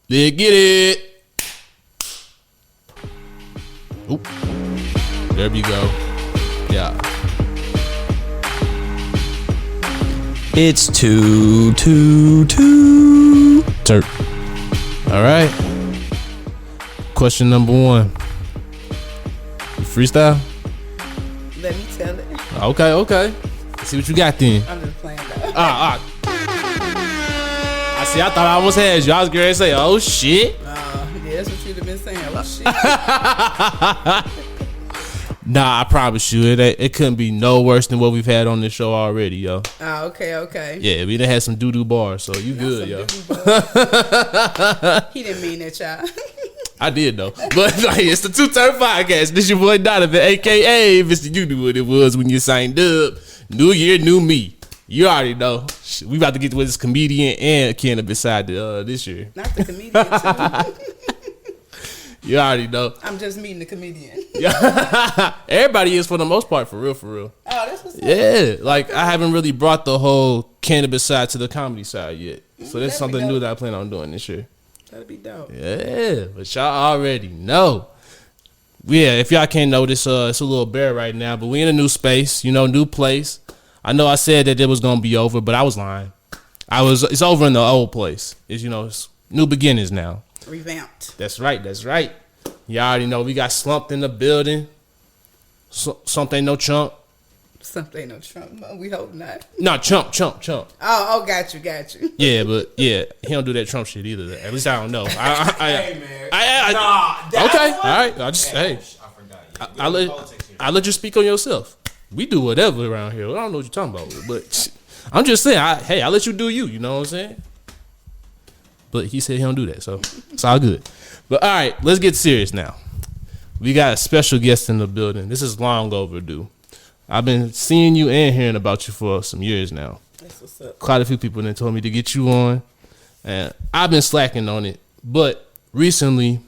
Let's get it. Oop. There we go. Yeah. It's Too T3rpd. All right. Question number 1. Freestyle? Let me tell it. Okay. Let's see what you got then. I'm just playing though. I see. I thought I almost had you. I was going to say, oh shit. Yeah, that's what you'd have been saying. Oh shit. Nah, I promise you, it couldn't be no worse than what we've had on this show already, yo. Oh, okay. Yeah, we done had some doo-doo bars, so you good, yo. He didn't mean that, y'all. I did, though. But like, it's the Too T3rpd Podcast. This your boy Donovan, a.k.a. Mr. You knew what it was when you signed up. New year, new me. You already know. We about to get with this comedian and cannabis side this year. Not the comedian, too. You already know. I'm just meeting the comedian. Yeah. Everybody is for the most part, for real. Oh, that's what's up. Yeah, like I haven't really brought the whole cannabis side to the comedy side yet. So that's something new that I plan on doing this year. That'd be dope. Yeah, but y'all already know. Yeah, if y'all can't notice, it's a little bare right now, but we in a new space, new place. I know I said that it was gonna be over, but I was lying. It's over in the old place. It's new beginnings now. Revamped. That's right. Y'all already know we got Slumppp'd in the building. Something no chump. Something ain't no Trump. We hope not. No, chump. Oh, got you. Yeah, but yeah, he don't do that Trump shit either. At least I don't know. Hey, man. Okay, all right. I just I forgot. I let you speak on yourself. We do whatever around here. I don't know what you're talking about, but I'm just saying. I let you do you. You know what I'm saying? But he said he don't do that, so it's all good. But all right, let's get serious now. We got a special guest in the building. This is long overdue. I've been seeing you and hearing about you for some years now. That's what's up. Quite a few people then told me to get you on, and I've been slacking on it. But recently,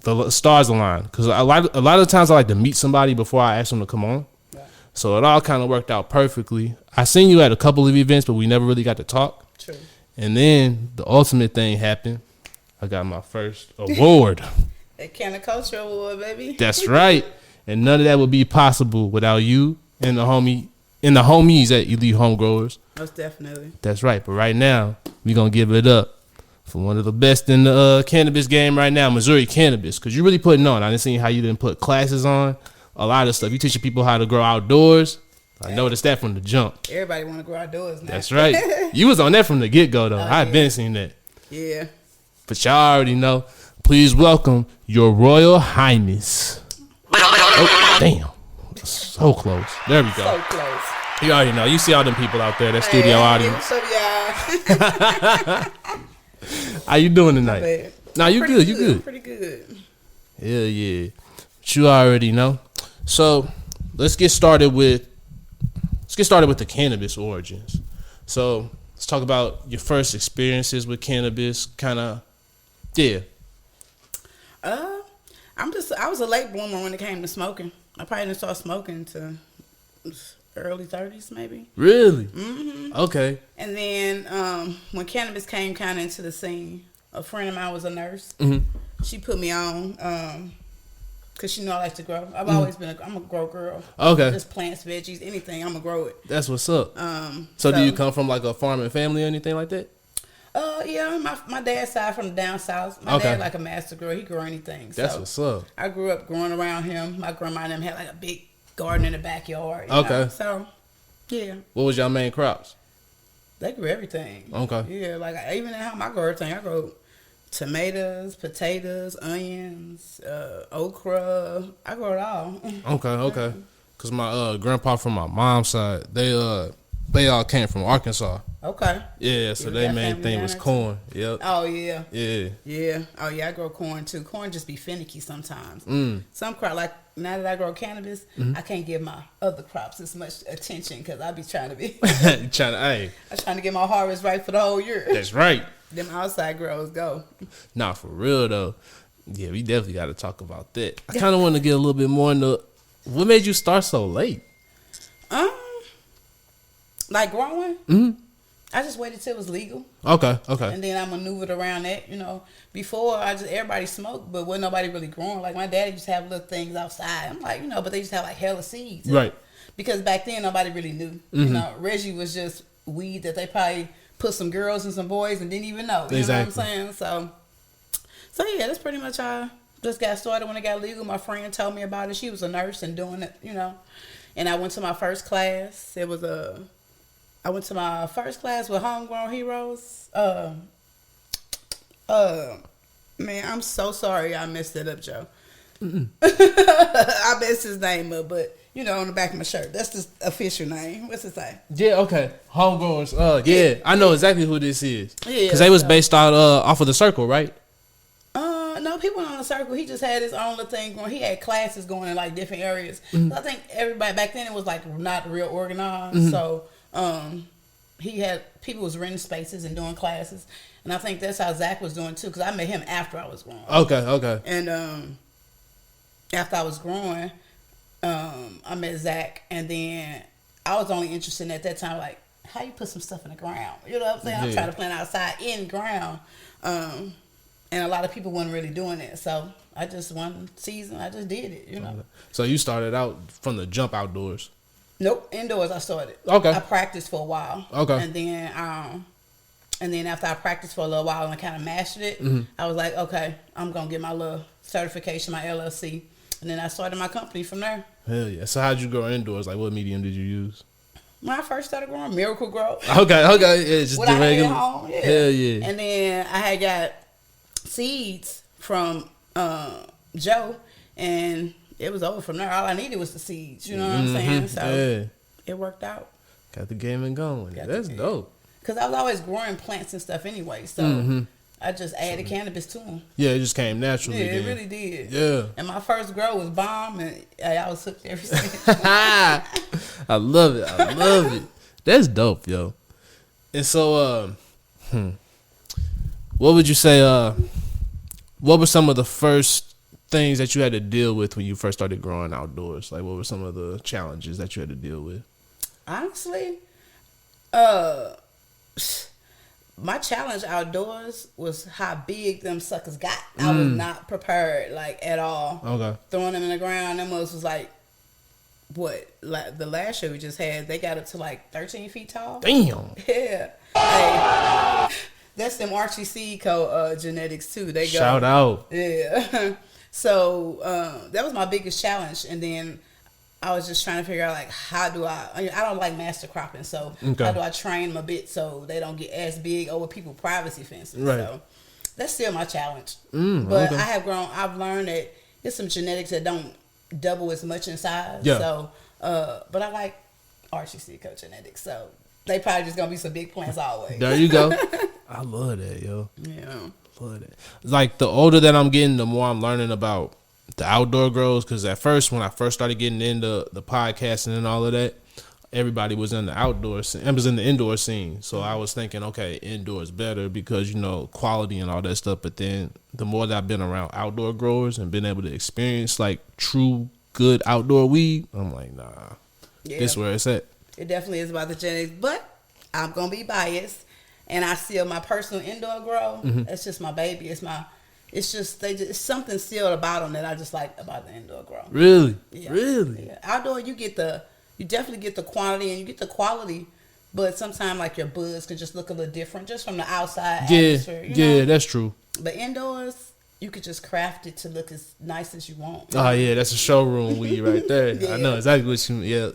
the stars aligned because a lot of times I like to meet somebody before I ask them to come on. Right. So it all kind of worked out perfectly. I seen you at a couple of events, but we never really got to talk. True. And then the ultimate thing happened. I got my first award. That Cannabis Kulture Award, baby. That's right. And none of that would be possible without you and the homies at Elite Home Growers. Most definitely. That's right. But right now, we're going to give it up for one of the best in the cannabis game right now, Missouri Cannabis. Because you're really putting on. I didn't see how you didn't put classes on. A lot of stuff. You teaching people how to grow outdoors. I noticed that from the jump. Everybody want to grow outdoors now. That's right. You was on that from the get-go, though. I've been seeing that. Yeah. But y'all already know. Please welcome your Royal Highnezz. Oh, damn. So close. There we go. So close. You already know. You see all them people out there, that studio audience. What's up, y'all? How you doing tonight? Nah, you good. You good. Pretty good. Yeah. But you already know. So let's get started with the cannabis origins. So let's talk about your first experiences with cannabis. Kind of, yeah. I was a late bloomer when it came to smoking. I probably didn't start smoking until early 30s, maybe. Really? Mm-hmm. Okay. And then when cannabis came kind of into the scene, a friend of mine was a nurse. Mm-hmm. She put me on because she know I like to grow. I've always been I'm a grow girl. Okay. Just plants, veggies, anything. I'm gonna grow it. That's what's up. So do you come from like a farming family or anything like that? Yeah, my dad's side from the down south. My dad like a master grower. He grew anything. That's what's up. I grew up growing around him. My grandma and them had like a big garden in the backyard. You Okay. know? So, yeah. What was your main crops? They grew everything. Okay. Yeah, like even in how I grow everything, I grow tomatoes, potatoes, onions, okra. I grow it all. Okay. Cause my grandpa from my mom's side, they all came from Arkansas. Okay. Yeah, so their main thing was corn. Yep. Oh yeah. Yeah. Oh yeah, I grow corn too. Corn just be finicky sometimes. Some crop, like now that I grow cannabis, I can't give my other crops as much attention because I be trying to be I'm trying to get my harvest right for the whole year. That's right. Them outside grows go. Nah, for real though. Yeah, we definitely got to talk about that. I kind of want to get a little bit more into what made you start so late. Like growing. I just waited till it was legal. Okay. And then I maneuvered around that, you know. Before, everybody smoked, but wasn't nobody really growing. Like, my daddy used to have little things outside. I'm like, you know, but they used to have, like, hella seeds. Right. Because back then, nobody really knew. You know, Reggie was just weed that they probably put some girls and some boys and didn't even know. You know what I'm saying? So yeah, that's pretty much how I just got started when it got legal. My friend told me about it. She was a nurse and doing it, you know. And I went to my first class. I went to my first class with Homegrown Heroes. Man, I'm so sorry I messed it up, Joe. I messed his name up, but you know, on the back of my shirt. That's the official name. What's it say? Yeah, okay. Homegrowns. Yeah, I know exactly who this is. Yeah. Because they was based out off of the Circle, right? No, people on the Circle. He just had his own little thing going. He had classes going in like different areas. So I think everybody back then, it was like not real organized. So he had people was renting spaces and doing classes, and I think that's how Zach was doing too. Because I met him after I was growing. Okay. And after I was growing, I met Zach, and then I was only interested in at that time, like, how you put some stuff in the ground. You know what I'm saying? I'm trying to plant outside in ground. And a lot of people weren't really doing it. So I just, one season, I just did it, you know. So you started out from the jump outdoors? Nope, indoors I started. Okay. I practiced for a while. Okay. And then after I practiced for a little while and I kind of mastered it, I was like, okay, I'm going to get my little certification, my LLC. And then I started my company from there. Hell yeah. So how'd you grow indoors? Like, what medium did you use? When I first started growing, Miracle Grow. Okay. Yeah, just what the I regular. had at home, yeah. Hell yeah. And then I had got seeds from Joe, and it was over from there. All I needed was the seeds. You know what I'm saying? So it worked out. Got the gaming going. That's dope. Because I was always growing plants and stuff anyway, so I just added cannabis to them. Yeah, it just came naturally. Yeah, it really did. Yeah. And my first grow was bomb, and I was hooked ever since. I love it. That's dope, yo. And so, what would you say? What were some of the first things that you had to deal with when you first started growing outdoors? Like, what were some of the challenges that you had to deal with? Honestly, my challenge outdoors was how big them suckers got. I was not prepared, like, at all. Okay. Throwing them in the ground, them was like, what? Like the last year we just had, they got up to like 13 feet tall. Damn. Yeah. Hey, that's them Archie Seed Co. Genetics too. They go. Shout out. Yeah. So that was my biggest challenge, and then I was just trying to figure out, like, how do I don't like master cropping, so how do I train them a bit so they don't get as big over people's privacy fences. Right. So that's still my challenge. But I've learned that there's some genetics that don't double as much in size. Yeah. So, but I like Archie Seed Co. genetics, so they probably just gonna be some big plants always. There you go. I love that, yo. Yeah. Love that. Like, the older that I'm getting, the more I'm learning about the outdoor grows. Because at first, when I first started getting into the podcasting and all of that, everybody was in the outdoor scene. I was in the indoor scene. So I was thinking, okay, indoors better because, you know, quality and all that stuff. But then the more that I've been around outdoor growers and been able to experience, like, true good outdoor weed, I'm like, nah, this is where it's at. It definitely is about the genetics. But I'm going to be biased. And I still, my personal indoor grow, it's just my baby. It's something still about them that I just like about the indoor grow. Really? Yeah. Really? Yeah. Outdoor, you definitely get the quantity and you get the quality, but sometimes, like, your buds can just look a little different just from the outside atmosphere. You know? That's true. But indoors, you could just craft it to look as nice as you want. Oh, yeah, that's a showroom weed right there. I know exactly what you mean.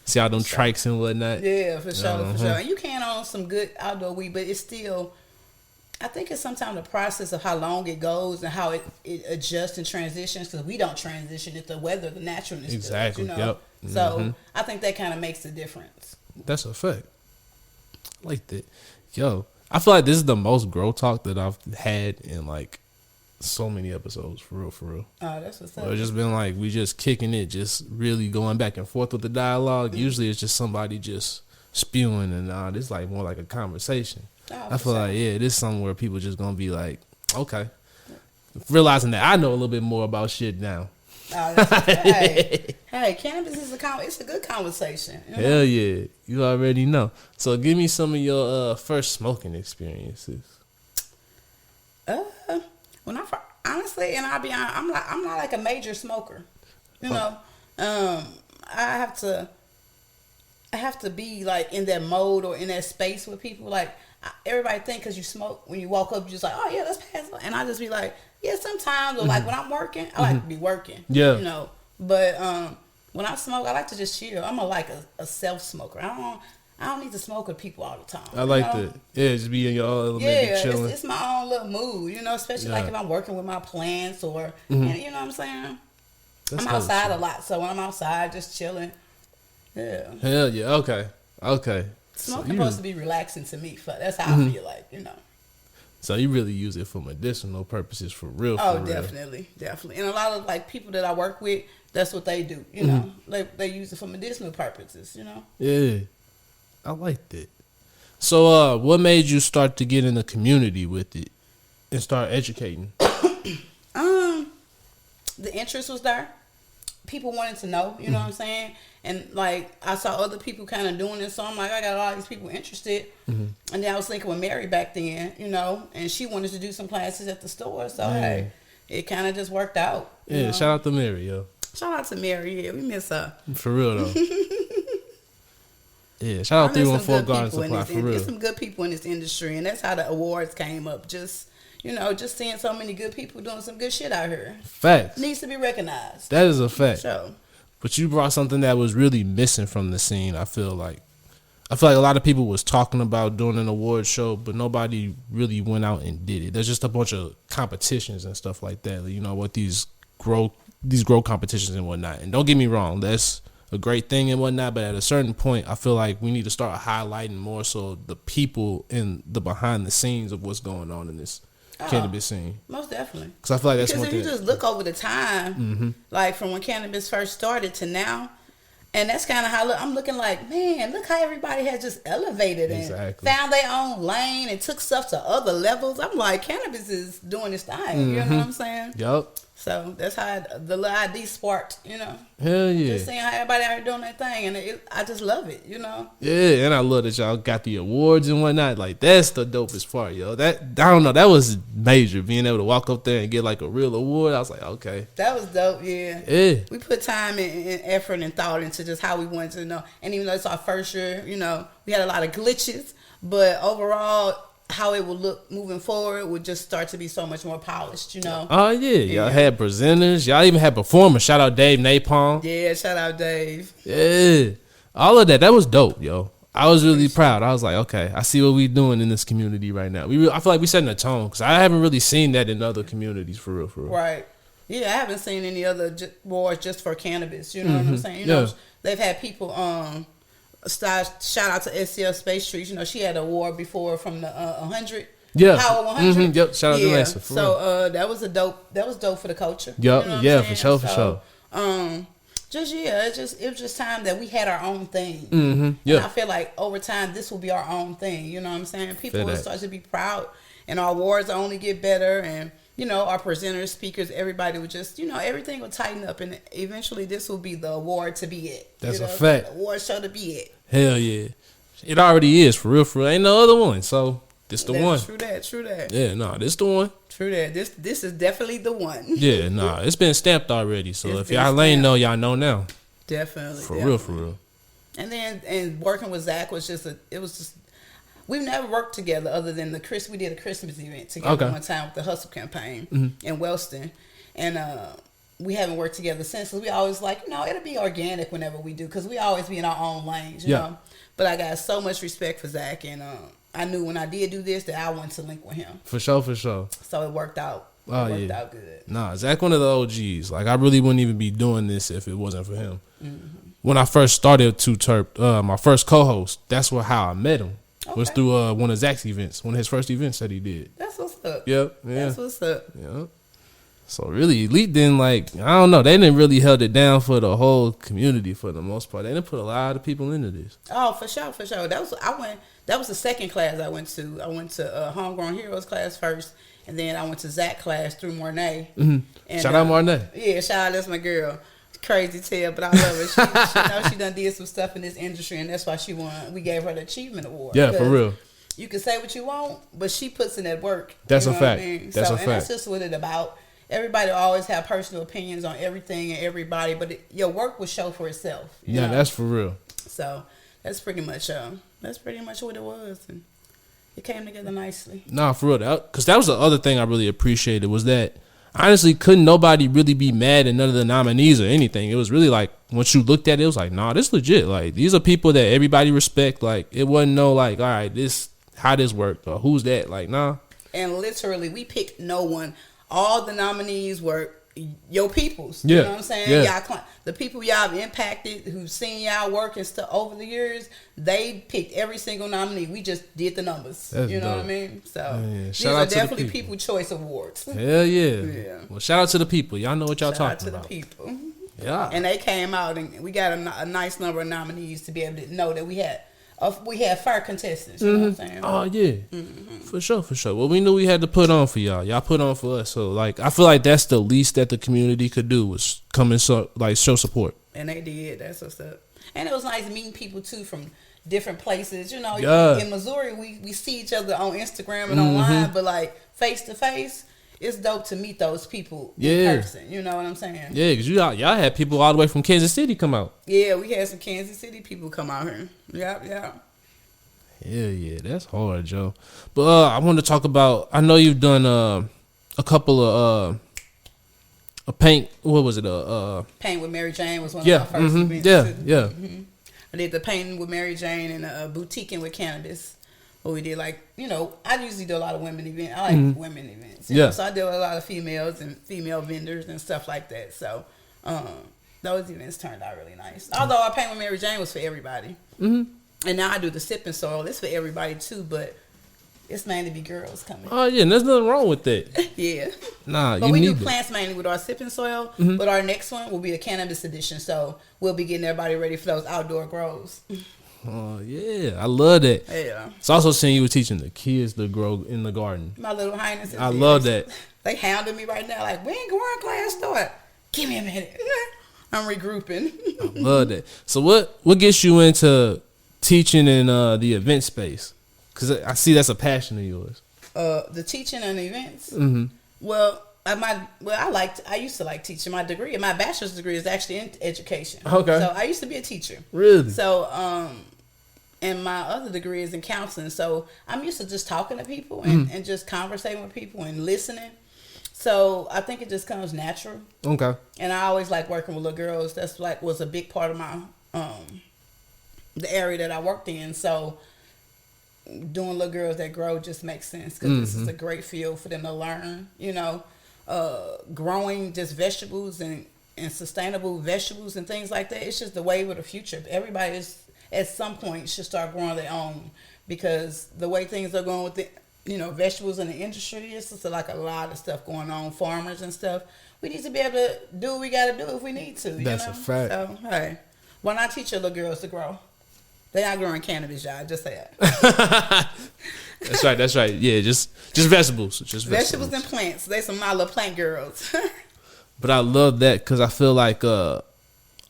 See all them trikes and whatnot. Yeah, for sure, for sure. And you can own some good outdoor weed, but it's still, I think it's sometimes the process of how long it goes and how it adjusts and transitions, because we don't transition it, the weather, the naturalness. Exactly, does, you know? Yep. So I think that kind of makes a difference. That's a fact. I like that. Yo, I feel like this is the most grow talk that I've had in, like, so many episodes, for real. Oh, that's what's up. It's just been like, we just kicking it, just really going back and forth with the dialogue. Usually it's just somebody just spewing, and this is like more like a conversation. Oh, I feel like, this is something where people just gonna be like, okay. Realizing that I know a little bit more about shit now. Hey, cannabis is it's a good conversation. You know? Hell yeah, you already know. So give me some of your first smoking experiences. When honestly, and I'll be honest, I'm not like a major smoker. You know, I have to be like in that mode or in that space with people. Like everybody think because you smoke when you walk up, you're just like, oh yeah, let's pass it. And I just be like, yeah, sometimes or like when I'm working, I like to be working. Yeah, you know. But when I smoke, I like to just chill. I'm a self smoker. I don't need to smoke with people all the time. I like that. Yeah, just be in your own element, yeah, chilling. It's my own little mood, you know. Especially like if I'm working with my plants or, and, you know what I'm saying. I'm outside a lot, so when I'm outside, just chilling. Yeah. Hell yeah. Okay. Smoking supposed to be relaxing to me. That's how I feel like, you know. So you really use it for medicinal purposes, for real. Oh, definitely. And a lot of like people that I work with, that's what they do. You know, they use it for medicinal purposes. You know. Yeah, I like that. So, what made you start to get in the community with it and start educating? The interest was there. People wanted to know, you know what I'm saying? And like I saw other people kind of doing it, so I'm like, I got all these people interested. And then I was thinking with Mary back then, you know, and she wanted to do some classes at the store, so hey, it kind of just worked out. Yeah, know? Shout out to Mary, yo. Shout out to Mary, yeah, we miss her. For real though. Yeah, shout out 314 Garden Supply, for real. There's some good people in this industry, and that's how the awards came up. Just seeing so many good people doing some good shit out here. Facts. Needs to be recognized. That is a fact. So. But you brought something that was really missing from the scene, I feel like. a lot of people was talking about doing an award show, but nobody really went out and did it. There's just a bunch of competitions and stuff like that, you know, what these grow competitions and whatnot. And don't get me wrong, that's a great thing and whatnot, but at a certain point, I feel like we need to start highlighting more so the people in the behind the scenes of what's going on in this cannabis scene. Most definitely. Because I feel like that's because if you just look over the time, like from when cannabis first started to now, and that's kind of how I'm looking like, man, look how everybody has just elevated and found their own lane and took stuff to other levels. I'm like, cannabis is doing its thing. You know what I'm saying? Yup. So that's how the little ID sparked, you know. Hell yeah. Just seeing how everybody out here doing their thing, and I just love it, you know. Yeah, and I love that y'all got the awards and whatnot. Like, that's the dopest part, yo. That, I don't know, that was major. Being able to walk up there and get like a real award, I was like, okay. That was dope, yeah. Yeah. We put time and effort and thought into just how we wanted to know. And even though it's our first year, you know, we had a lot of glitches, but overall, how it would look moving forward would just start to be so much more polished, you know. Oh yeah, y'all had presenters, y'all even had performers. Shout out Dave Napalm. Yeah, shout out Dave. Yeah, all of that was dope, yo. I was really proud. I was like, okay, I see what we doing in this community right now. I feel like we setting a tone because I haven't really seen that in other communities for real. Right. Yeah, I haven't seen any other awards just for cannabis. You know what I'm saying? You know, they've had people. Shout out to SCL Space Trees. You know, she had an award before from the 100. Yeah. Power 100. Yep. Shout out to Lisa. So that was dope for the culture. Yep. You know yeah, for sure. It was just time that we had our own thing. Yeah. And I feel like over time this will be our own thing. You know what I'm saying? People will start to be proud, and our awards will only get better, and you know, our presenters, speakers, everybody would just, you know, everything will tighten up, and eventually this will be the award to be it. That's a fact. The award show to be it. Hell yeah. It already is, for real. Ain't no other one, so this the one. True that. Yeah, this the one. True that. This is definitely the one. Yeah, it's been stamped already, so if y'all ain't know, y'all know now. Definitely. For real. And then working with Zach was just we've never worked together other than we did a Christmas event together one time with the Hustle campaign in Wellston. And we haven't worked together since. So we always like, you know, it'll be organic whenever we do because we always be in our own lanes, you know. But I got so much respect for Zach, and I knew when I did do this that I wanted to link with him. For sure. So it worked out. It worked out good. Zach one of the OGs. Like, I really wouldn't even be doing this if it wasn't for him. When I first started Too T3rpd, my first co-host, that's how I met him. Okay. Was through one of Zach's events, one of his first events that he did. That's what's up. Yep. Yeah. That's what's up. Yep. So really, Elite didn't I don't know. They didn't really held it down for the whole community for the most part. They didn't put a lot of people into this. Oh, for sure. That was the second class I went to. I went to Homegrown Heroes class first, and then I went to Zach class through Mornay. Mm-hmm. And, shout out Mornay. Yeah, shout out. That's my girl. Crazy tale, but I love her. She knows she done did some stuff in this industry, and that's why she won. We gave her the achievement award. Yeah, for real. You can say what you want, but she puts in that work. That's a fact. I mean? That's a fact. And that's just what it's about. Everybody always have personal opinions on everything and everybody, but your work will show for itself. Yeah, that's for real. So that's pretty much what it was, and it came together nicely. Nah, for real. Because that was the other thing I really appreciated was that honestly couldn't nobody really be mad at none of the nominees or anything. It was really like once you looked at it, it was like, nah, this legit. Like these are people that everybody respect. Like it wasn't no like, all right, this how this worked or who's that? Like nah. And literally, we picked no one. All the nominees were your peoples. Yeah. You know what I'm saying? Yeah. Y'all, the people y'all have impacted, who've seen y'all work and stuff over the years, they picked every single nominee. We just did the numbers. That's you know dope. what I mean? So yeah. these Shout are out to definitely the people Choice Awards. Hell yeah. Well, shout out to the people. Y'all know what y'all Shout talking out about. to the people. Yeah. And they came out, and we got a nice number of nominees to be able to know that we had fair contestants. You know what I'm saying? Oh yeah, for sure. Well, we knew we had to put on for y'all. Y'all put on for us. So like, I feel like that's the least that the community could do was come and show support. And they did. That's what's up. And it was nice meeting people too from different places. You know, Yeah. in Missouri, we see each other on Instagram and online, but like face to face, it's dope to meet those people in person. You know what I'm saying? Yeah, because y'all had people all the way from Kansas City come out. Yeah, we had some Kansas City people come out here. Yeah. Yeah, that's hard, Joe. But I want to talk about. I know you've done a couple of a paint. What was it? Paint with Mary Jane was one of my first events. Yeah. I did the painting with Mary Jane and boutiquing with Cannabis. Where we did I usually do a lot of women events. I like women events. You know? So I do a lot of females and female vendors and stuff like that. So those events turned out really nice. Although our paint with Mary Jane was for everybody. Mm-hmm. And now I do the Sipping Soil. It's for everybody too, but it's mainly be girls coming. Oh yeah, and there's nothing wrong with that. Yeah. Nah, but you we need do plants mainly with our Sipping Soil. But our next one will be the Cannabis edition. So we'll be getting everybody ready for those outdoor grows. Oh yeah, I love that. Yeah. It's also seeing you were teaching the kids to grow in the garden. My little highness. I love that. They hounding me right now, like, when growing class start? Give me a minute. I'm regrouping. I love that. So what gets you into teaching in the event space? Because I see that's a passion of yours. The teaching and events. Mm-hmm. Well, I used to like teaching. My bachelor's degree is actually in education. Okay. So I used to be a teacher. Really? So and my other degree is in counseling. So I'm used to just talking to people and just conversating with people and listening. So I think it just comes natural. Okay. And I always like working with little girls. That's was a big part of my the area that I worked in. So doing little girls that grow just makes sense because this is a great field for them to learn. You know, growing just vegetables and sustainable vegetables and things like that. It's just the wave of the future. Everybody is at some point should start growing their own because the way things are going with the vegetables in the industry, it's just like a lot of stuff going on, farmers and stuff. We need to be able to do what we got to do if we need to. That's a fact. So, hey, why not teach your little girls to grow? They are growing cannabis, y'all. Just say that. That's right. Yeah, just vegetables. Just vegetables and plants. They some my little plant girls. But I love that because I feel like a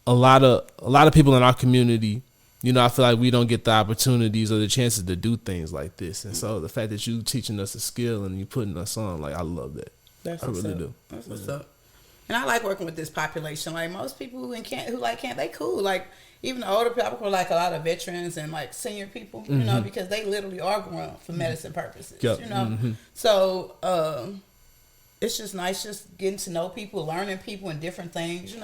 lot of people in our community, I feel like we don't get the opportunities or the chances to do things like this. And so the fact that you teaching us a skill and you putting us on, like, I love that. That's I really do. That's what's up. And I like working with this population. Like most people who like can't, they cool. Like even the older people, like a lot of veterans and like senior people, because they literally are growing for medicine purposes. Yep. So it's just nice just getting to know people, learning people and different things.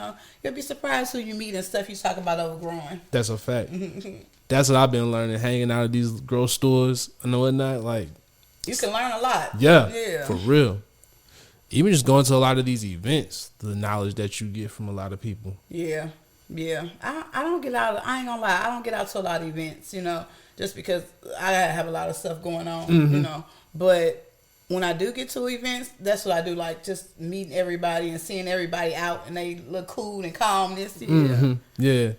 You'll be surprised who you meet and stuff you talk about overgrowing. That's a fact. That's what I've been learning, hanging out at these grocery stores and whatnot. Like, you can learn a lot. Yeah, for real. Even just going to a lot of these events, the knowledge that you get from a lot of people. Yeah. I don't get out. I ain't gonna lie. I don't get out to a lot of events. Just because I have a lot of stuff going on. But when I do get to events, that's what I do. Like just meeting everybody and seeing everybody out, and they look cool and calm. This, Yeah.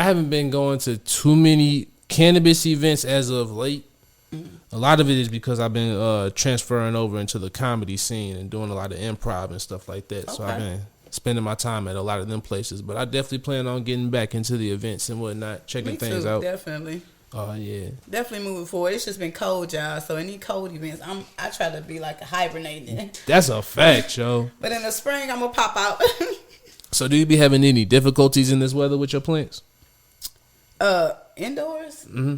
I haven't been going to too many cannabis events as of late. A lot of it is because I've been transferring over into the comedy scene and doing a lot of improv and stuff like that. Okay. So I've been spending my time at a lot of them places. But I definitely plan on getting back into the events and whatnot, checking things out. Definitely. Oh yeah. Definitely moving forward. It's just been cold, y'all. So any cold events, I try to be like hibernating. That's a fact, yo. But in the spring, I'm gonna pop out. So do you be having any difficulties in this weather with your plants? Indoors? Mm-hmm.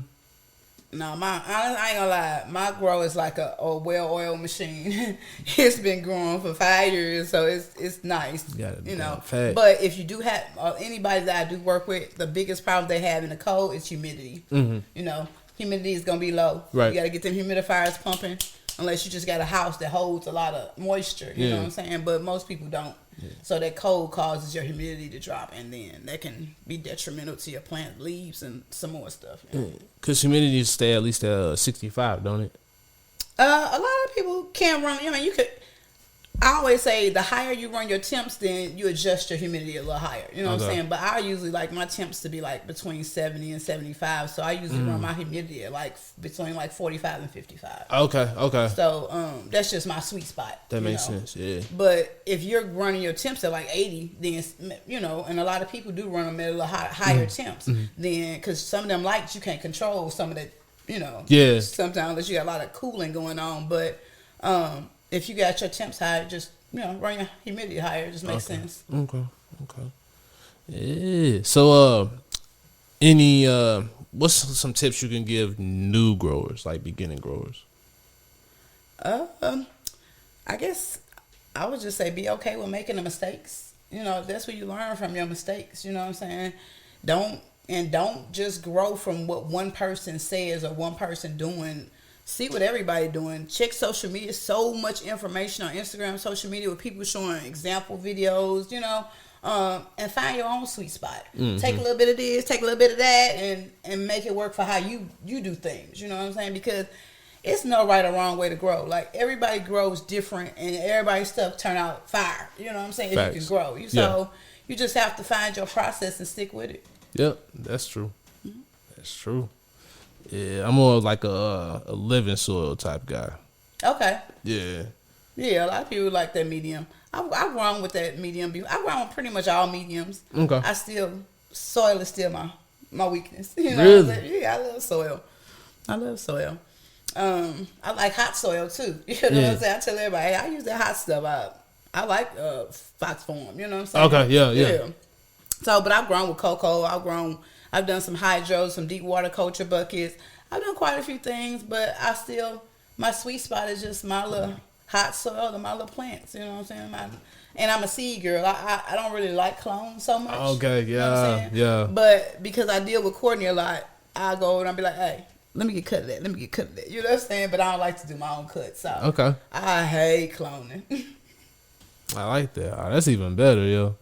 No, I ain't gonna lie. My grow is like a well-oiled machine. It's been growing for 5 years, so it's nice. You know. But if you do have anybody that I do work with, the biggest problem they have in the cold is humidity. Mm-hmm. You know, humidity is gonna be low. Right. You gotta get them humidifiers pumping. Unless you just got a house that holds a lot of moisture, you know what I'm saying? But most people don't. Yeah. So that cold causes your humidity to drop, and then that can be detrimental to your plant leaves and some more stuff. Because humidity stay at least at 65, don't it? A lot of people can't run. I mean, you could. I always say the higher you run your temps, then you adjust your humidity a little higher. You know what I'm saying? But I usually like my temps to be like between 70 and 75. So I usually run my humidity at like between like 45 and 55. Okay. So that's just my sweet spot. That makes sense, yeah. But if you're running your temps at like 80, then, you know, and a lot of people do run them at a little higher temps. Then, because some of them lights you can't control, some of that, you know. Yeah. Sometimes you got a lot of cooling going on. But, if you got your temps high, just, you know, run your humidity higher. It just makes sense. Okay. Yeah. So, what's some tips you can give new growers, like beginning growers? I guess I would just say be okay with making the mistakes. You know, that's what you learn from your mistakes. You know what I'm saying? Don't just grow from what one person says or one person doing. See what everybody doing. Check social media. So much information on Instagram, social media with people showing example videos, you know, and find your own sweet spot. Take a little bit of this, take a little bit of that, and make it work for how you do things. You know what I'm saying? Because it's no right or wrong way to grow. Like, everybody grows different, and everybody's stuff turn out fire. You know what I'm saying? Facts. If you can grow. So you just have to find your process and stick with it. Yep, that's true. That's true. Yeah, I'm more like a living soil type guy. Okay. Yeah. Yeah, a lot of people like that medium. I've grown with that medium. I've grown with pretty much all mediums. Okay. Soil is still my weakness. You know? Really? Yeah, I love soil. I like hot soil too. You know what I'm saying? I tell everybody, hey, I use that hot stuff. I like Fox Farm. You know what I'm saying? Okay. Yeah. So, but I've grown with cocoa. I've done some hydros, some deep water culture buckets. I've done quite a few things, but my sweet spot is just my little hot soil and my little plants. You know what I'm saying? And I'm a seed girl. I don't really like clones so much. Okay, you know what I'm saying? Yeah. But because I deal with Courtney a lot, I go and I'll be like, hey, let me get cut of that. You know what I'm saying? But I don't like to do my own cut. So okay. I hate cloning. I like that. Oh, that's even better, yo.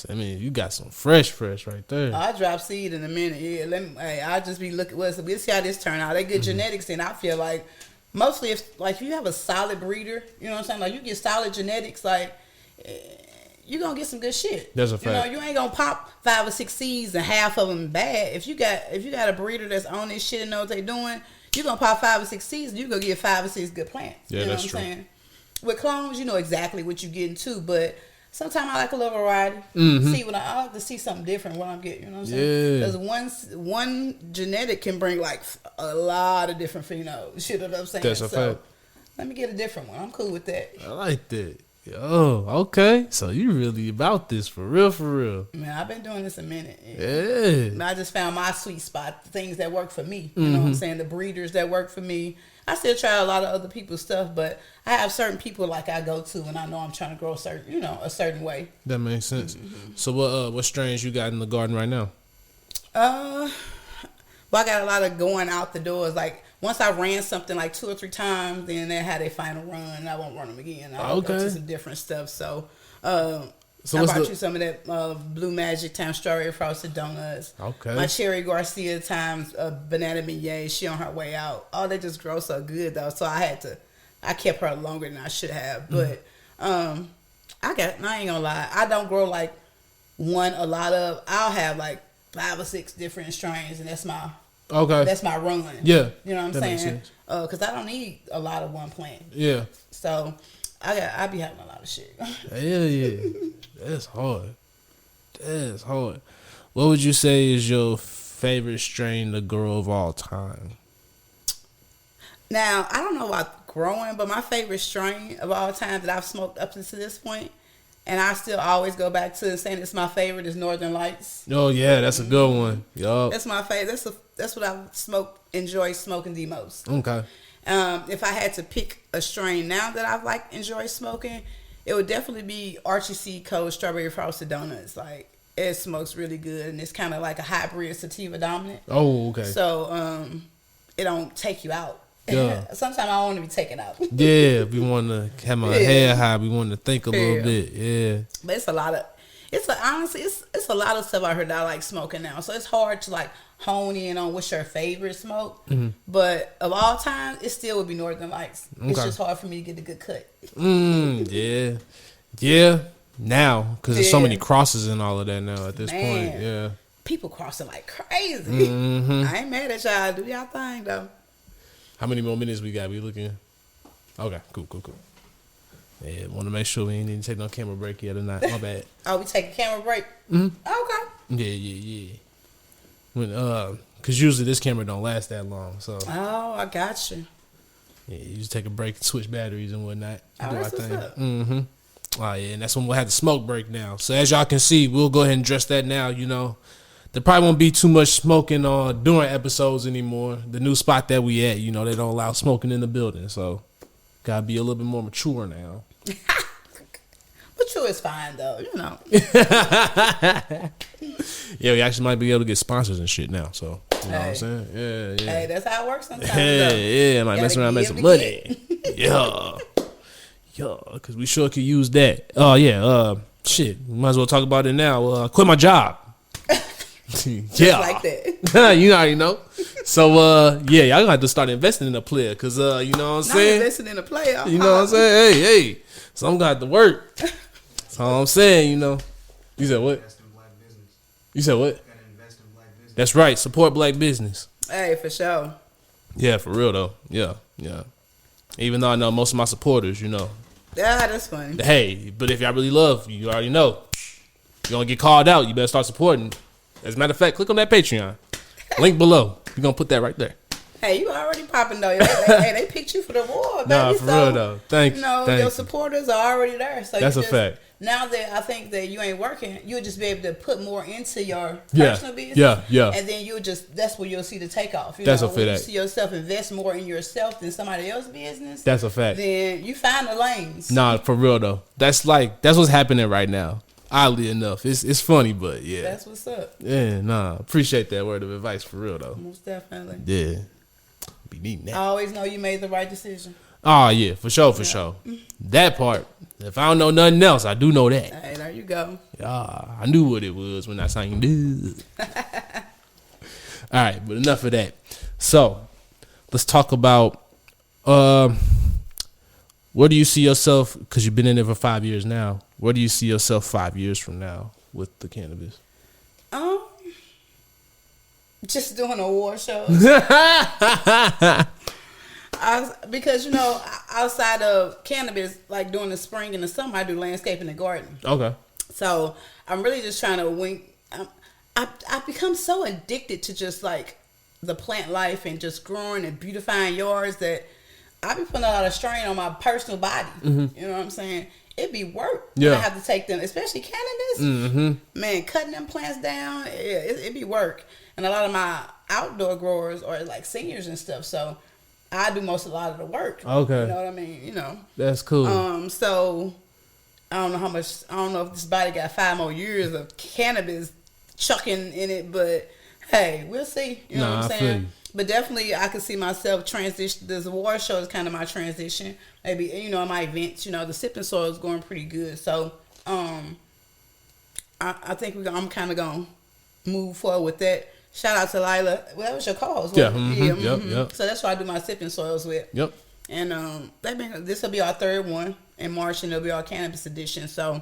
I mean, you got some fresh right there. I drop seed in a minute. Yeah, I'll just be looking. We'll see how this turn out. They good genetics, and I feel like mostly if you have a solid breeder, you know what I'm saying? Like, you get solid genetics, like, you're gonna get some good shit. That's a fact. You know, you ain't gonna pop 5 or 6 seeds and half of them bad. If you got a breeder that's on this shit and know what they doing, you're gonna pop 5 or 6 seeds and you're gonna get 5 or 6 good plants. Yeah, you know that's what true. I'm saying? With clones, you know exactly what you're getting too, but sometimes I like a little variety. See what I like to see something different what I'm getting. You know what I'm saying? Because one genetic can bring like a lot of different phenols. You know what I'm saying? That's a fact. Let me get a different one. I'm cool with that. I like that. Yo, okay. So you really about this for real? Man, I've been doing this a minute. Yeah. I just found my sweet spot, the things that work for me. You know what I'm saying? The breeders that work for me. I still try a lot of other people's stuff, but I have certain people like I go to when I know I'm trying to grow a certain way. That makes sense. So what strains you got in the garden right now? Well, I got a lot of going out the doors. Like, once I ran something like 2 or 3 times, then they had a final run. I won't run them again. I'll go to some different stuff. So I brought you some of that Blue Magic times strawberry frosted donuts. Okay. My Cherry Garcia times banana beignet. She on her way out. Oh, they just grow so good though. So I had to I kept her longer than I should have. But I ain't gonna lie, I don't grow like one a lot of. I'll have like 5 or 6 different strains, and that's my run. Yeah, you know what I'm saying? Because I don't need a lot of one plant. Yeah. So I be having a lot of shit. Hell yeah, that's hard. That's hard. What would you say is your favorite strain to grow of all time? Now, I don't know about growing, but my favorite strain of all time that I've smoked up to this point, and I still always go back to saying it's my favorite, is Northern Lights. Oh yeah, that's a good one. Yup. That's my favorite. That's what I enjoy smoking the most. Okay. If I had to pick a strain now that I've enjoy smoking, it would definitely be Archie C. Cold Strawberry Frosted Donuts. Like, it smokes really good, and it's kind of like a hybrid sativa dominant. Oh, okay. So it don't take you out. Yeah. Sometimes I want to be taken out. Yeah, we want to have my head high. We want to think a little bit. Yeah. But it's a lot of, honestly, it's a lot of stuff out here that I like smoking now. So it's hard to hone in on what's your favorite smoke. Mm-hmm. But of all time, it still would be Northern Lights. Okay. It's just hard for me to get a good cut. Yeah. Yeah. Now, because there's so many crosses and all of that now at this point. Yeah. People crossing like crazy. Mm-hmm. I ain't mad at y'all. Do y'all thing, though. How many more minutes we got? We looking? Okay, cool. Yeah, want to make sure we ain't even take no camera break yet or not. My bad. Oh, we take a camera break? Mm-hmm. Okay. Yeah. When cause usually this camera don't last that long, so. Oh, I got you. Yeah, you just take a break, switch batteries and whatnot. Oh, that's what's up. Mm-hmm. Oh yeah, and that's when we'll have the smoke break now. So as y'all can see, we'll go ahead and address that now. You know, there probably won't be too much smoking during episodes anymore. The new spot that we at, you know, they don't allow smoking in the building, so gotta be a little bit more mature now. Mature is fine though, you know. Yeah, we actually might be able to get sponsors and shit now. So you know what I'm saying? Yeah. Hey, that's how it works sometimes. Yeah, might mess around, make some money. Yeah, because we sure could use that. Oh yeah, shit. We might as well talk about it now. Quit my job. Yeah, like that. You already know. So yeah, y'all gonna have to start investing in a player, cause you know what I'm saying. Not investing in a player. You know what I'm saying? Hey. So I'm gonna have to work. That's all I'm saying. You know. You said what? Invest in black business. You said what? Gotta invest in black business. That's right. Support black business. Hey, for sure. Yeah, for real though. Yeah. Even though I know most of my supporters, you know. Yeah, that's funny. Hey, but if y'all really love, you already know. You're gonna get called out. You better start supporting. As a matter of fact, click on that Patreon. Link below. We're going to put that right there. Hey, you already popping, though. They picked you for the award, baby. Nah, for real, though. Thank you. Your supporters are already there. So that's a fact. Now that I think that you ain't working, you'll just be able to put more into your personal business. Yeah. And then that's where you'll see the takeoff. That's a fact. When you see yourself invest more in yourself than somebody else's business. That's a fact. Then you find the lanes. Nah, for real, though. That's what's happening right now. Oddly enough, it's funny, but yeah, that's what's up. Yeah, appreciate that word of advice for real though. Most definitely. Yeah, be needing that. I always know you made the right decision. Oh yeah, for sure. That part. If I don't know nothing else, I do know that. Hey, there you go. Yeah, I knew what it was when I sang "Dude." All right, but enough of that. So let's talk about where do you see yourself? Because you've been in there for 5 years now. Where do you see yourself 5 years from now with the cannabis? Just doing award shows. Because outside of cannabis, like during the spring and the summer, I do landscaping and garden. Okay. So I'm really just trying to I've become so addicted to just like the plant life and just growing and beautifying yards that I be putting a lot of strain on my personal body. Mm-hmm. You know what I'm saying? It be work. Yeah. I have to take them, especially cannabis. Mm-hmm. Man, cutting them plants down, it be work. And a lot of my outdoor growers are like seniors and stuff, so I do a lot of the work. Okay. You know what I mean? You know. That's cool. So I don't know if this body got 5 more years of cannabis chucking in it, but hey, we'll see. You know what I'm saying? But definitely, I can see myself transition. This award show is kind of my transition. Maybe, my events, the sipping soil is going pretty good. So, I think I'm kind of going to move forward with that. Shout out to Lila. Well, that was your cause. Yeah. Mm-hmm. Yep. So that's why I do my sipping soils with. Yep. And this will be our third one in March, and it'll be our cannabis edition. So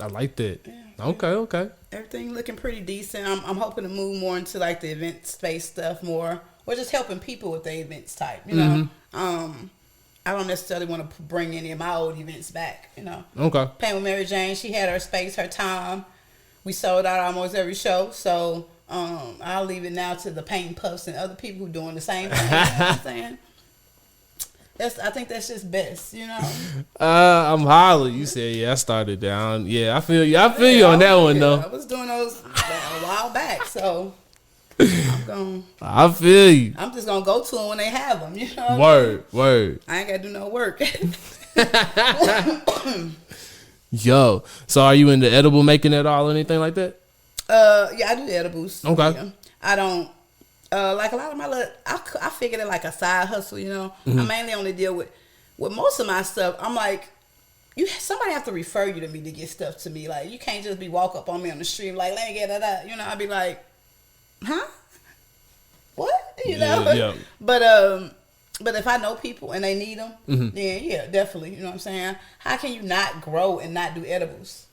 I like that. Yeah, Okay. everything looking pretty decent. I'm hoping to move more into like the event space stuff more, or just helping people with the events type. You know, I don't necessarily want to bring any of my old events back. You know, Okay. Paint with Mary Jane, she had her space, her time. We sold out almost every show, so I'll leave it now to the Paint Puffs and other people who doing the same thing. You know what I'm saying? I think that's just best, you know. I'm hollering. You said, yeah, I started down. Yeah, I feel you. I feel you on that one though. I was doing those a while back, so I feel you. I'm just gonna go to them when they have them, you know. Word. I ain't gotta do no work. Yo, so are you into edible making at all or anything like that? Yeah, I do edibles. Okay. Yeah. I don't like a lot of my I figured it like a side hustle, you know. I mainly only deal with most of my stuff. I'm like, somebody have to refer you to me to get stuff to me. Like, you can't just walk up on me on the street like, let me get that. You know, I'd be like, huh? What? You know? Yeah. But if I know people and they need them, then yeah, definitely. You know what I'm saying? How can you not grow and not do edibles?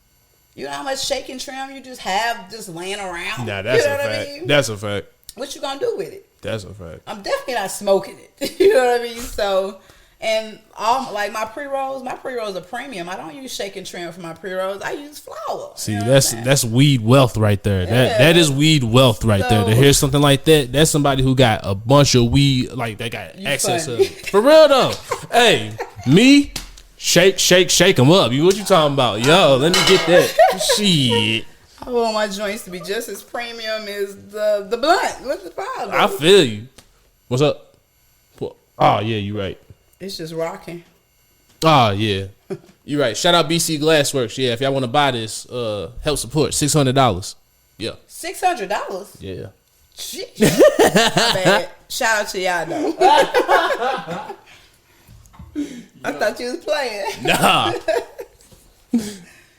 You know how much shake and trim you just have just laying around? Nah, that's you know a what fact. I mean? That's a fact. What you gonna do with it? That's a fact. I'm definitely not smoking it. You know what I mean? So, and all like my pre-rolls are premium. I don't use shake and trim for my pre-rolls. I use flour. See, you know that's weed wealth right there. Yeah. That is weed wealth right there. To hear something like that, that's somebody who got a bunch of weed, like they got access to it. For real though. Hey, me, shake them up. What you talking about? Yo, let me get that. Shit. I want my joints to be just as premium as the blunt. What's the problem? I feel you. What's up? Oh yeah, you right. It's just rocking. Oh yeah, you right. Shout out BC Glassworks. Yeah, if y'all want to buy this, help support $600. Yeah. $600. Yeah. Shit. My bad. Shout out to y'all though. I thought you was playing. Nah.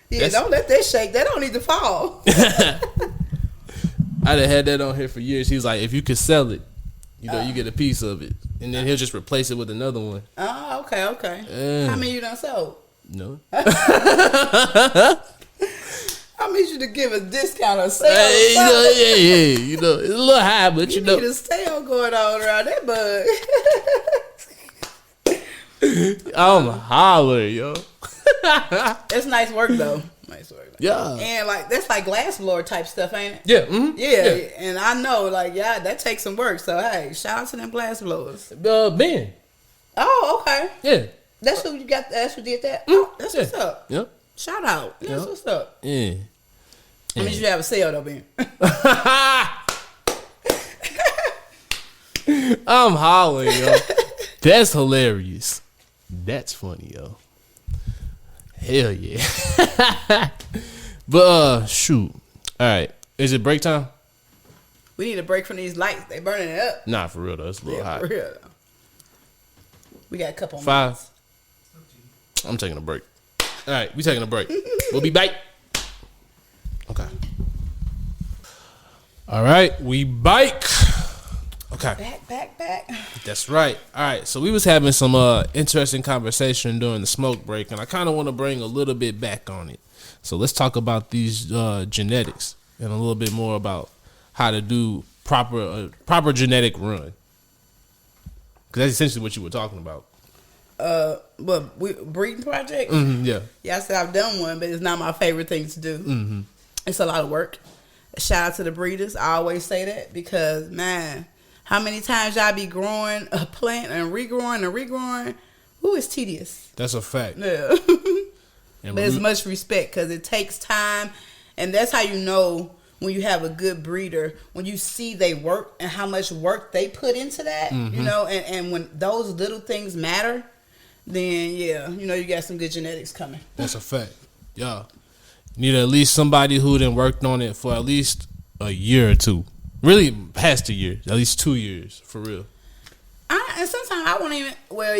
Yeah, don't let that shake. That don't need to fall. I'd have had that on here for years. He was like, if you could sell it, you know, you get a piece of it. And then he'll just replace it with another one. Oh, okay. How many you done sold? No. I need you to give a discount or sale. Yeah. You know, it's a little high, but you know. Need a sale going on around that bug. I'm hollering, yo. It's nice work though. Yeah. And like that's like glass blower type stuff, ain't it? Yeah. Mm-hmm. Yeah. And I know, like, yeah, that takes some work. So hey, shout out to them glass blowers. Ben. Oh, okay. Yeah. That's who you got. That's who did that. Oh, that's what's up. Yep. Shout out. That's what's up. Yeah. I mean, you have a sale though, Ben. I'm hollering, yo. That's hilarious. That's funny, yo. Hell yeah. But shoot. All right. Is it break time? We need a break from these lights. They burning it up. Nah, for real though. It's a little hot. For real. We got a couple 5. minutes. I'm taking a break. All right, we taking a break. We'll be back. Okay. All right, we bike. Okay. Back. That's right. All right, so we was having some interesting conversation during the smoke break, and I kind of want to bring a little bit back on it. So let's talk about these genetics and a little bit more about how to do proper genetic run. Because that's essentially what you were talking about. Breeding project? Yeah. Yeah, I said I've done one, but it's not my favorite thing to do. It's a lot of work. Shout out to the breeders. I always say that because, man, how many times y'all be growing a plant and regrowing? Ooh, it's tedious. That's a fact. Yeah. But it's much respect because it takes time. And that's how you know when you have a good breeder, when you see they work and how much work they put into that, you know, and when those little things matter, then, yeah, you know, you got some good genetics coming. That's a fact. Yeah. Need at least somebody who done worked on it for at least a year or two. Really past a year. At least 2 years, for real. And sometimes I won't even,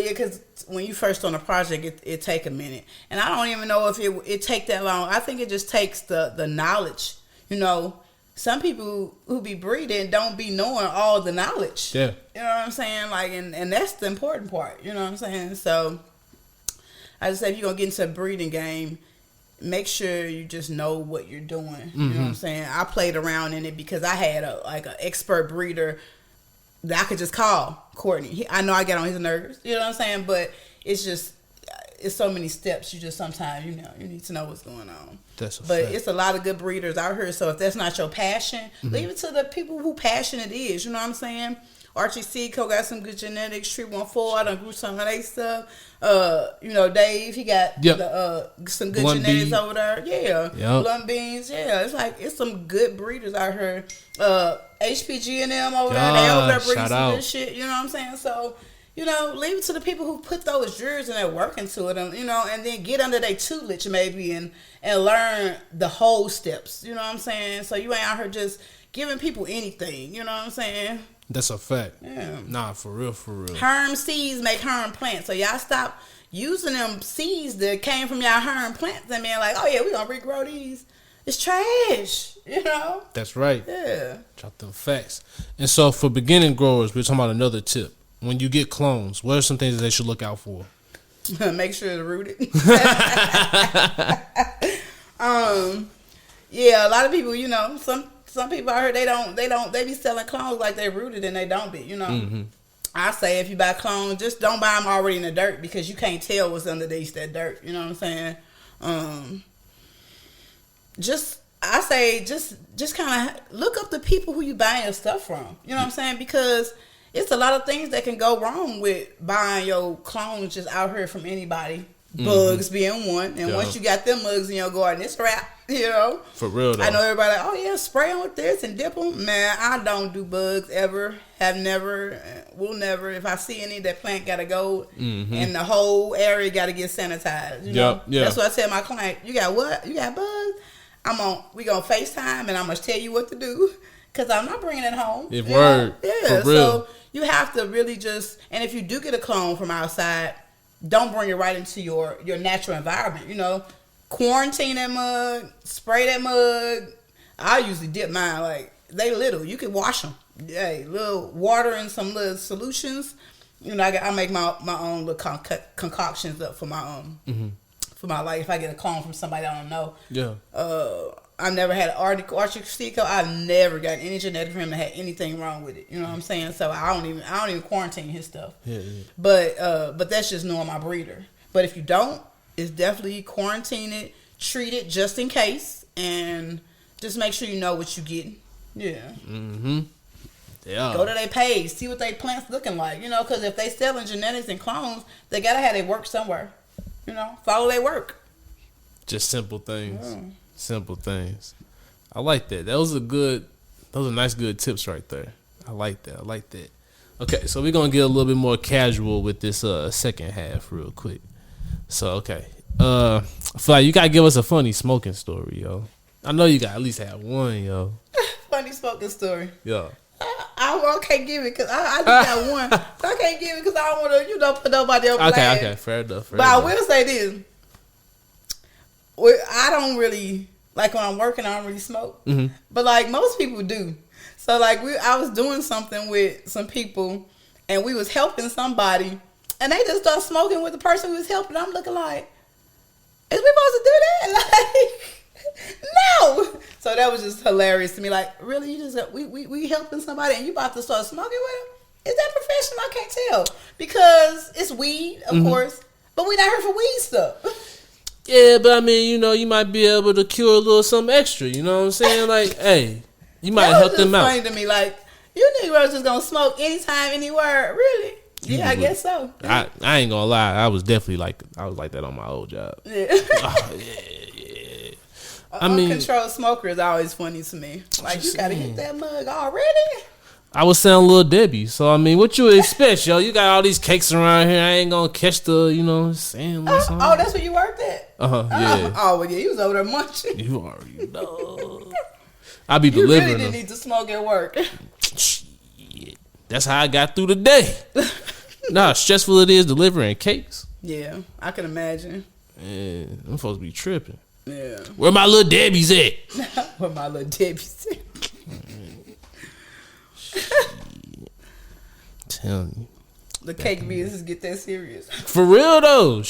because when you first on a project, it take a minute. And I don't even know if it take that long. I think it just takes the knowledge, you know, some people who be breeding don't be knowing all the knowledge. Yeah. You know what I'm saying? Like, and that's the important part. You know what I'm saying? So, I just say if you're going to get into a breeding game, make sure you just know what you're doing. Mm-hmm. You know what I'm saying? I played around in it because I had an expert breeder that I could just call, Courtney. I know I get on his nerves. You know what I'm saying? But it's just, it's so many steps. You just sometimes, you need to know what's going on. That's a but fact. It's a lot of good breeders out here. So if that's not your passion, leave it to the people who passion it is. You know what I'm saying? Archie Seco got some good genetics. Tree 14, I done grew some of their stuff. Dave, he got some good Blunt genetics bean. over there. Yeah. Yep. Blunt beans. Yeah. It's like, it's some good breeders out here. HPG and them over there. They over there breeding some good shit. You know what I'm saying? So, leave it to the people who put those jurors and they're working to it. And, and then get under their tutelage maybe and learn the whole steps. You know what I'm saying? So you ain't out here just giving people anything. You know what I'm saying? That's a fact. Yeah. Nah, for real. Herm seeds make herm plants. So y'all stop using them seeds that came from y'all herm plants and being like, oh yeah, we gonna regrow these. It's trash, That's right. Yeah. Drop them facts. And so for beginning growers, we're talking about another tip. When you get clones, what are some things that they should look out for? Make sure it's rooted. Yeah, a lot of people, some people out here, they be selling clones like they rooted and they don't be, Mm-hmm. I say if you buy clones, just don't buy them already in the dirt because you can't tell what's underneath that dirt. You know what I'm saying? I say just kind of look up the people who you buying your stuff from. You know what I'm saying? Because it's a lot of things that can go wrong with buying your clones just out here from anybody. Bugs being one. And once you got them bugs in your garden, it's a wrap. For real though. I know everybody like, oh yeah, spray on with this and dip them. Man, I don't do bugs ever. Have never. Will never. If I see any, that plant gotta go and the whole area gotta get sanitized. You know? Yeah. That's what I tell my client. You got what? You got bugs? We gonna FaceTime and I'm gonna tell you what to do. Cause I'm not bringing it home. Word. Yeah. For real. So you have to really and if you do get a clone from outside, don't bring it right into your natural environment. Quarantine that mug, spray that mug. I usually dip mine like they little. You can wash them. Yeah, little water and some little solutions. I make my own little concoctions up for my for my life. If I get a clone from somebody I don't know. Yeah. I've never had an Archie Seco. I've never gotten any genetic from him that had anything wrong with it. You know what I'm saying? So I don't even quarantine his stuff. Yeah. But that's just knowing my breeder. But if you don't, it's definitely quarantine it, treat it just in case, and just make sure you know what you're getting. Yeah. Mm-hmm. Yeah. Go to their page, see what their plants looking like. Because if they selling genetics and clones, they gotta have their work somewhere. Follow their work. Just simple things. Yeah. Simple things. I like that. Those are nice good tips right there. I like that. Okay, so we're gonna get a little bit more casual with this second half real quick. So okay. I feel like you gotta give us a funny smoking story, yo. I know you got at least have one, yo. Funny smoking story. Yeah. I can't give it because I just got one. But I can't give it because I don't want to, put nobody else. Okay, fair enough. But I will say this. I don't really, like when I'm working, I don't really smoke. Mm-hmm. But like most people do. So like I was doing something with some people and we was helping somebody and they just started smoking with the person we was helping. I'm looking like, is we supposed to do that? Like, no. So that was just hilarious to me. Like, really, you just we helping somebody and you about to start smoking with them? Is that professional? I can't tell because it's weed, of course, but we not here for weed stuff. Yeah, but I mean, you might be able to cure a little something extra. You know what I'm saying? Like, hey, you might help them out. Funny to me, like you niggas just gonna smoke anytime, anywhere, really? Yeah, I guess so. I ain't gonna lie, I was like that on my old job. Yeah. Yeah. I mean, uncontrolled smoker is always funny to me. Like you gotta hit that mug already. I was selling Lil Debbie, so I mean, what you expect, yo? You got all these cakes around here. I ain't gonna catch the, saying. Oh, that's where you worked at. Yeah. Oh, well, yeah, you was over there munching. You already know. I be delivering. You really didn't need to smoke at work. Shit, that's how I got through the day. Nah, stressful it is delivering cakes. Yeah, I can imagine. Yeah, I'm supposed to be tripping. Yeah. Where my Lil Debbie's at? Where my Lil Debbie's at? Tell me. The cake business get that serious. For real though,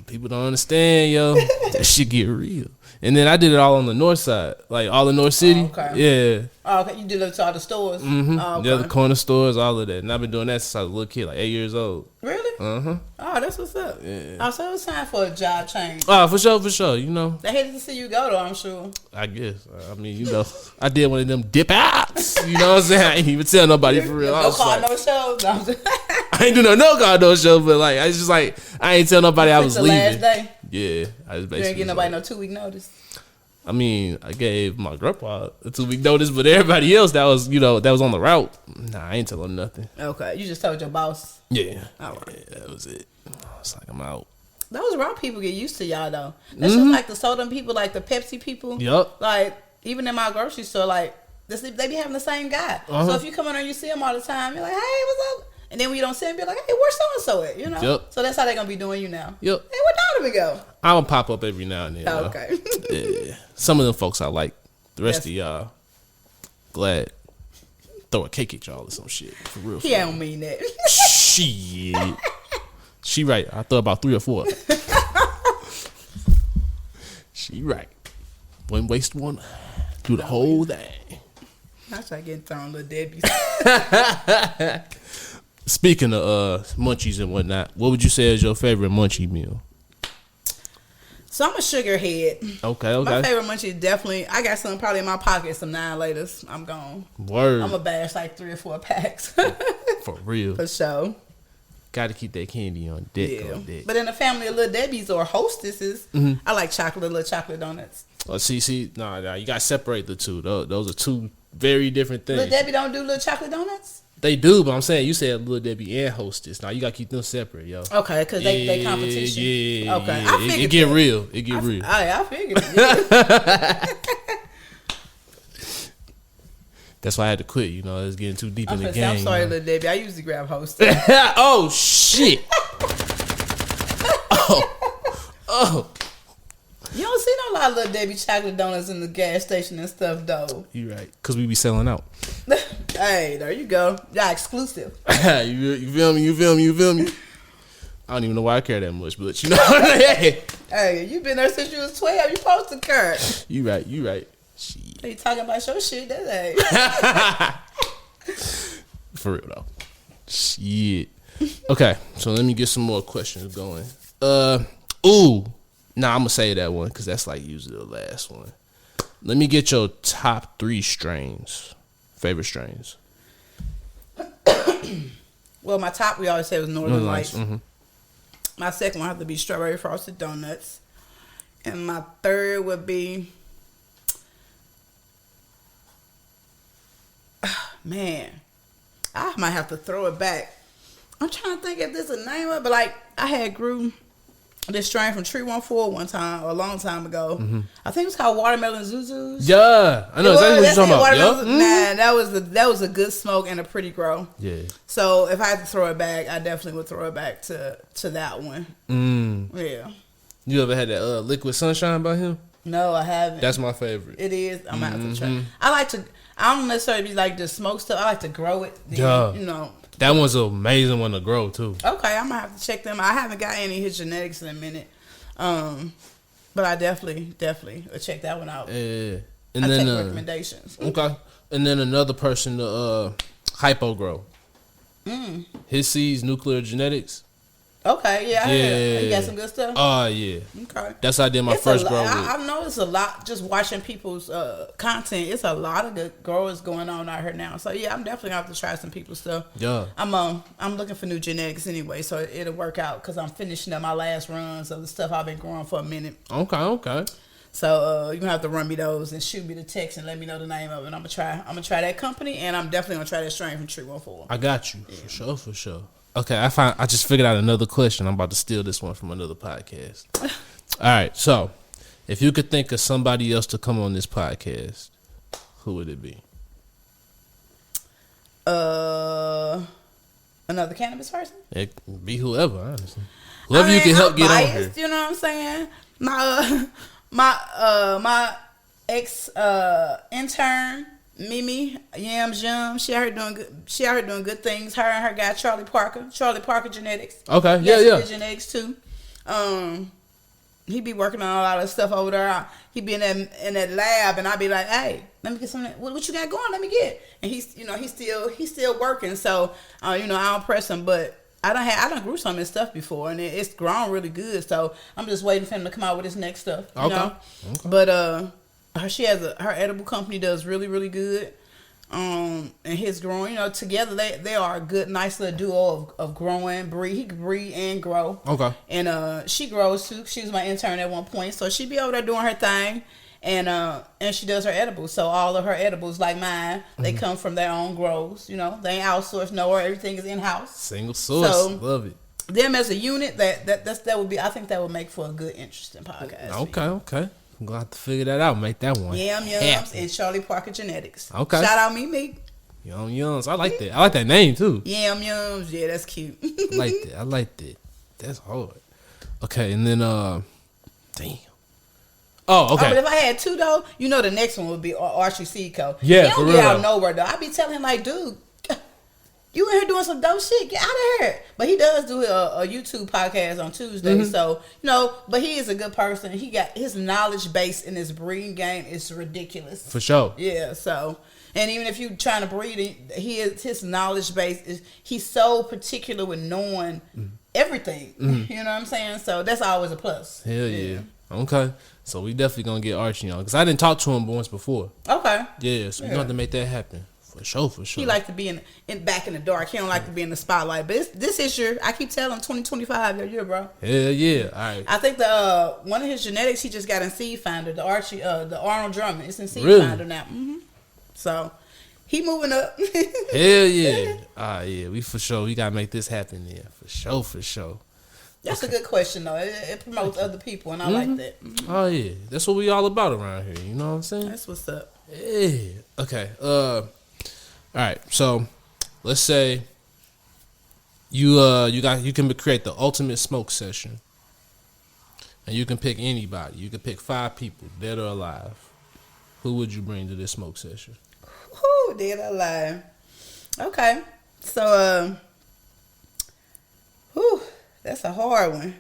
people don't understand, yo. That shit get real. And then I did it all on the north side, like all in North City. Oh, okay. Yeah. Oh, okay. You did it to all the stores? Mm-hmm. Oh, okay. Yeah, the corner stores, all of that. And I've been doing that since I was a little kid, like 8 years old. Really? Uh-huh. Oh, that's what's up. Yeah. Oh, so it was time for a job change. Oh, for sure, you know. They hated to see you go, though, I'm sure. I guess. I mean, you know, I did one of them dip outs. You know what I'm saying? I ain't even tell nobody for real. No call, no shows. No, I ain't do no call, no show, but like, I was just like, I ain't tell nobody I was the leaving. last day? Yeah. I just basically You didn't give nobody like, no 2-week notice? I mean, I gave my grandpa a 2-week notice, but everybody else that was, you know, that was on the route, nah, I ain't tell them nothing. Okay. You just told your boss? Yeah. All right. Yeah, that was it. I was like, I'm out. Those route people get used to y'all, though. That's just like the soda people, like the Pepsi people. Yup. Like, even in my grocery store, like, they be having the same guy. So if you come in there and you see him all the time, you're like, hey, what's up? And then when you don't see him, you're like, hey, where's so-and-so at? You know? Yep. So that's how they're going to be doing you now. Yep. Hey, where Donovan go? I'm gonna pop up every now and then. Oh, okay. Yeah. Some of them folks I like. The rest of y'all, glad. Throw a cake at y'all or some shit. For real. He don't mean that. Shit. She right. I thought about 3 or 4. She right. Wouldn't waste one. Do the whole thing. I try getting thrown little Debbie's. Speaking of munchies and whatnot, what would you say is your favorite munchie meal? So I'm a sugar head. Okay. My favorite munchie is definitely, I got some probably in my pocket, some 9-laters. I'm gone. Word. I'm a bash like 3 or 4 packs. For real. For sure. Got to keep that candy on deck. Yeah. On deck. But in the family of Little Debbie's or Hostesses, I like little chocolate donuts. Oh, see, nah, you got to separate the two. Those are two very different things. Little Debbie don't do little chocolate donuts? They do, but I'm saying you said Little Debbie and Hostess. Now you got to keep them separate, yo. Okay, because they competition. Yeah. Okay, Yeah. I figured It get real. It get real. I figured it. Yeah. That's why I had to quit. You know, it's getting too deep in the game. I'm sorry, you know? Little Debbie. I usually grab Hostess. Oh shit. Oh. You don't see no lot of Little Debbie chocolate donuts in the gas station and stuff, though. You right, cause we be selling out. Hey, there you go. Yeah, exclusive. you feel me? You feel me? I don't even know why I care that much, but you know. Hey, you been there since you was 12. You supposed to care. You right. Shit. You talking about your shit? That's For real though. Shit. Okay, so let me get some more questions going. Nah, I'm gonna say that one because that's like usually the last one. Let me get your top 3 strains, favorite strains. Well, my top we always say was Northern Lights. Mm-hmm. My second one have to be Strawberry Frosted Donuts, and my third would be, man, I might have to throw it back. I'm trying to think if there's a name of it, but like I had grew this strain from Tree 14 one time, or a long time ago. Mm-hmm. I think it was called Watermelon Zuzus. Yeah, I know exactly what you're talking about. Nah, that was a good smoke and a pretty grow. Yeah. So if I had to throw it back, I definitely would throw it back to that one. Yeah. You ever had that Liquid Sunshine by him? No, I haven't. That's my favorite. It is. I'm gonna have to try. I don't necessarily be like the smoke stuff. I like to grow it. Then, Yeah. You know. That one's an amazing one to grow too. Okay, I'm gonna have to check them. I haven't got any of his genetics in a minute. But I definitely will check that one out. Yeah. And I take recommendations. Okay. And then another person, Hypo Grow. His seeds, Nuclear Genetics. Okay, yeah, yeah. You got some good stuff? Oh, yeah. Okay. That's how I did my first grow with. I noticed a lot just watching people's content. It's a lot of good growers going on out here now. So, yeah, I'm definitely going to have to try some people's stuff. Yeah. I'm looking for new genetics anyway, so it'll work out because I'm finishing up my last runs of the stuff I've been growing for a minute. Okay. So, you're going to have to run me those and shoot me the text and let me know the name of it. I'm going to try that company, and I'm definitely going to try that strain from Tree 14. I got you. Yeah. For sure. Okay, I just figured out another question. I'm about to steal this one from another podcast. All right, so if you could think of somebody else to come on this podcast, who would it be? Another cannabis person? It could be whoever, honestly. Whoever you can help get on here. You know what I'm saying? My ex intern Mimi Yams Yum, she out here doing good. She out here doing good things. Her and her guy Charlie Parker Genetics. Okay, yeah. Genetics too. He be working on a lot of stuff over there. He be in that lab, and I be like, hey, let me get some. What you got going? Let me get. And he's still working. So I don't press him, but I done grew some of his stuff before, and it's grown really good. So I'm just waiting for him to come out with his next stuff. You know? Okay. But her edible company does really, really good. And his growing, together they are a good, nice little duo of growing, breed. He can breed and grow. Okay. And she grows too. She was my intern at one point, so she be over there doing her thing, and she does her edibles. So all of her edibles, like mine, they come from their own grows. They ain't outsourced nowhere. Everything is in house. Single source. So, love it. Them as a unit, that would be. I think that would make for a good, interesting podcast. Okay. I'm going to have to figure that out. Make that one. Yum Yums and Charlie Parker Genetics. Okay. Shout out me. Yum Yums. I like that. I like that name too. Yum Yums. Yeah, that's cute. I like that. That's hard. Okay, and then damn. Oh, okay. But if I had two though, the next one would be Archie Seco. Yeah, he don't get out nowhere though. I be telling him like, dude, you in here doing some dope shit. Get out of here. But he does do a YouTube podcast on Tuesday. So, but he is a good person. He got his knowledge base in his breeding game is ridiculous. For sure. Yeah, so. And even if you're trying to breed, his knowledge base is, he's so particular with knowing everything. You know what I'm saying? So that's always a plus. Hell yeah. Okay. So we definitely going to get Archie on. Because I didn't talk to him once before. Okay. Yeah, so we're going to have to make that happen. For sure. He like to be in back in the dark. He don't like to be in the spotlight. But this is I keep telling him 2025 your year, bro. Hell yeah. All right. I think one of his genetics he just got in Seed Finder, the Archie, the Arnold Drummond. It's in Seed Finder now. So he moving up. Hell yeah. Yeah. We for sure. We gotta make this happen. Yeah. For sure. That's a good question though. It promotes other people, and I like that. Oh yeah. That's what we all about around here. You know what I'm saying? That's what's up. Yeah. Okay. All right, so let's say you can create the ultimate smoke session, and you can pick anybody. You can pick 5 people, dead or alive. Who would you bring to this smoke session? Who dead or alive? Okay, so that's a hard one.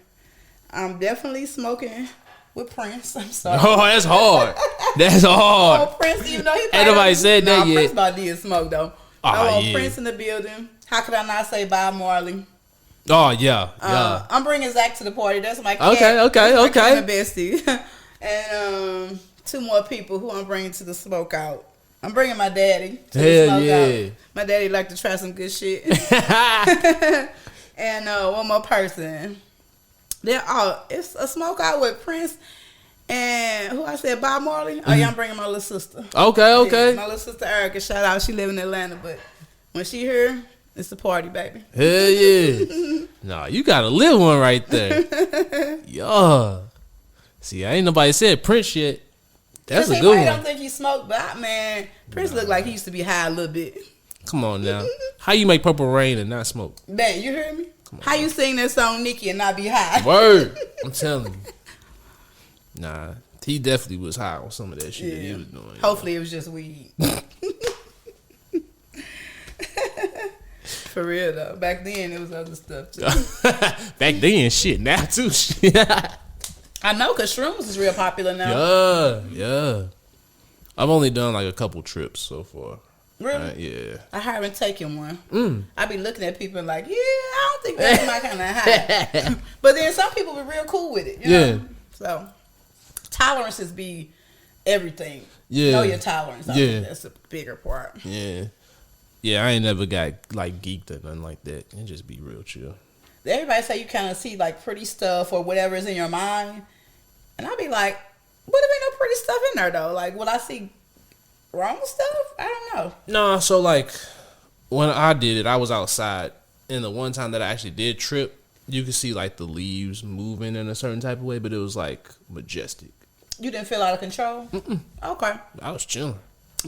I'm definitely smoking with Prince. I'm sorry. Oh, that's hard. That's hard. Oh, Prince, even though he ain't nobody said that yet. Prince about to smoke though. Prince in the building. How could I not say Bob Marley? Oh yeah. I'm bringing Zach to the party. That's my cat. Okay. My bestie. And 2 more people who I'm bringing to the smoke out. I'm bringing my daddy to the smoke out. My daddy like to try some good shit. And one more person. It's a smoke out with Prince and who I said Bob Marley. Oh yeah, I'm bringing my little sister. Okay. My little sister Erica. Shout out. She live in Atlanta, but when she here, it's a party, baby. Hell yeah. Nah, you gotta live one right there. Yeah. See, ain't nobody said Prince yet. That's a good one. I don't think he smoked, but Prince looked like he used to be high a little bit. Come on now. How you make Purple Rain and not smoke? Man, you hear me? How you sing that song, Nikki, and not be high? Word. I'm telling you. Nah, he definitely was high on some of that shit that he was doing. Hopefully it was just weed. For real, though. Back then, it was other stuff, too. Back then, shit. Now, too. I know, because shrooms is real popular now. Yeah. I've only done like a couple trips so far. Really? Yeah. I haven't taken one. I be looking at people and like, I don't think that's my kind of high. But then some people be real cool with it. You know? So tolerances be everything. Yeah. Know your tolerance. I think that's a bigger part. Yeah. Yeah, I ain't never got like geeked or nothing like that. And just be real chill. Everybody say you kind of see like pretty stuff or whatever is in your mind. And I be like, what if ain't no pretty stuff in there though? Like, will I see wrong stuff? I don't know. No, so like when I did it, I was outside, and the one time that I actually did trip, you could see like the leaves moving in a certain type of way, but it was like majestic. You didn't feel out of control? Mm-mm. Okay. I was chilling.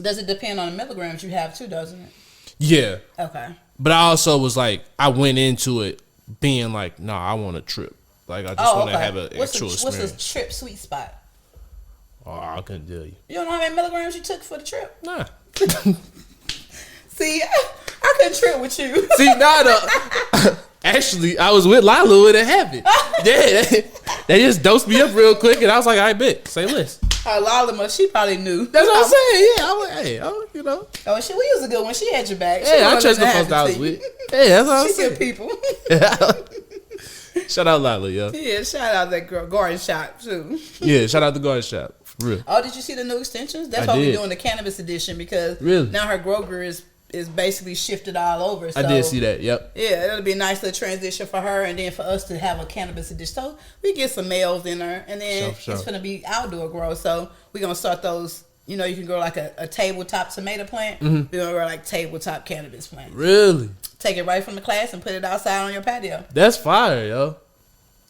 Does it depend on the milligrams you have too, doesn't it? Yeah. Okay. But I also was like, I went into it being like, nah, I want to trip. Like I just want to have an actual experience. What's the trip sweet spot? Oh, I couldn't tell you. You don't know how many milligrams you took for the trip? Nah. See, I couldn't trip with you. See, actually, I was with Lila when it happened. Yeah, they just dosed me up real quick, and I was like, I bet. Say less. Lila, she probably knew. That's what I'm saying. Yeah, you know. Oh, we was a good one. She had your back. Yeah, I trust the folks I was with. Yeah, that's what I'm saying. She good people. Shout out Lila, yo. Yeah, shout out that girl Garden Shop too. Yeah, shout out the Garden Shop. For real. Oh, did you see the new extensions? That's why we're doing the cannabis edition because now her grower is basically shifted all over. So, I did see that. Yep. Yeah, it'll be a nice little transition for her, and then for us to have a cannabis edition. So we get some males in there, and then it's gonna be outdoor grow. So we're gonna start those. You know, you can grow like a tabletop tomato plant. We're gonna grow like tabletop cannabis plants. Really? Take it right from the class and put it outside on your patio. That's fire, yo.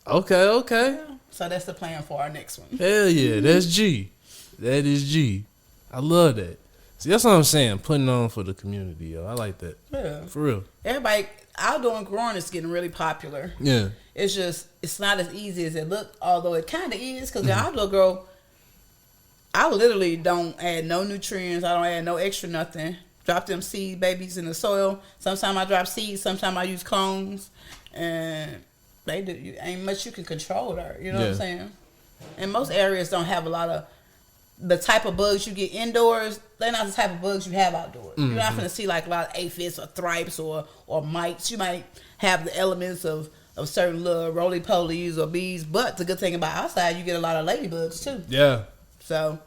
Okay. Yeah. So that's the plan for our next one. Hell yeah, that's G. That is G. I love that. See, that's what I'm saying. Putting on for the community, yo. I like that. Yeah. For real. Everybody, outdoor growing is getting really popular. Yeah. It's just, it's not as easy as it looked, although it kind of is, because the outdoor grow, I literally don't add no nutrients. I don't add no extra nothing. Drop them seed babies in the soil. Sometimes I drop seeds. Sometimes I use clones. And they do. Ain't much you can control there. You know what I'm saying? And most areas don't have a lot of the type of bugs you get indoors. They're not the type of bugs you have outdoors. You're not going to see like a lot of aphids or thrips or mites. You might have the elements of certain little roly-polies or bees. But the good thing about outside, you get a lot of ladybugs too. Yeah. So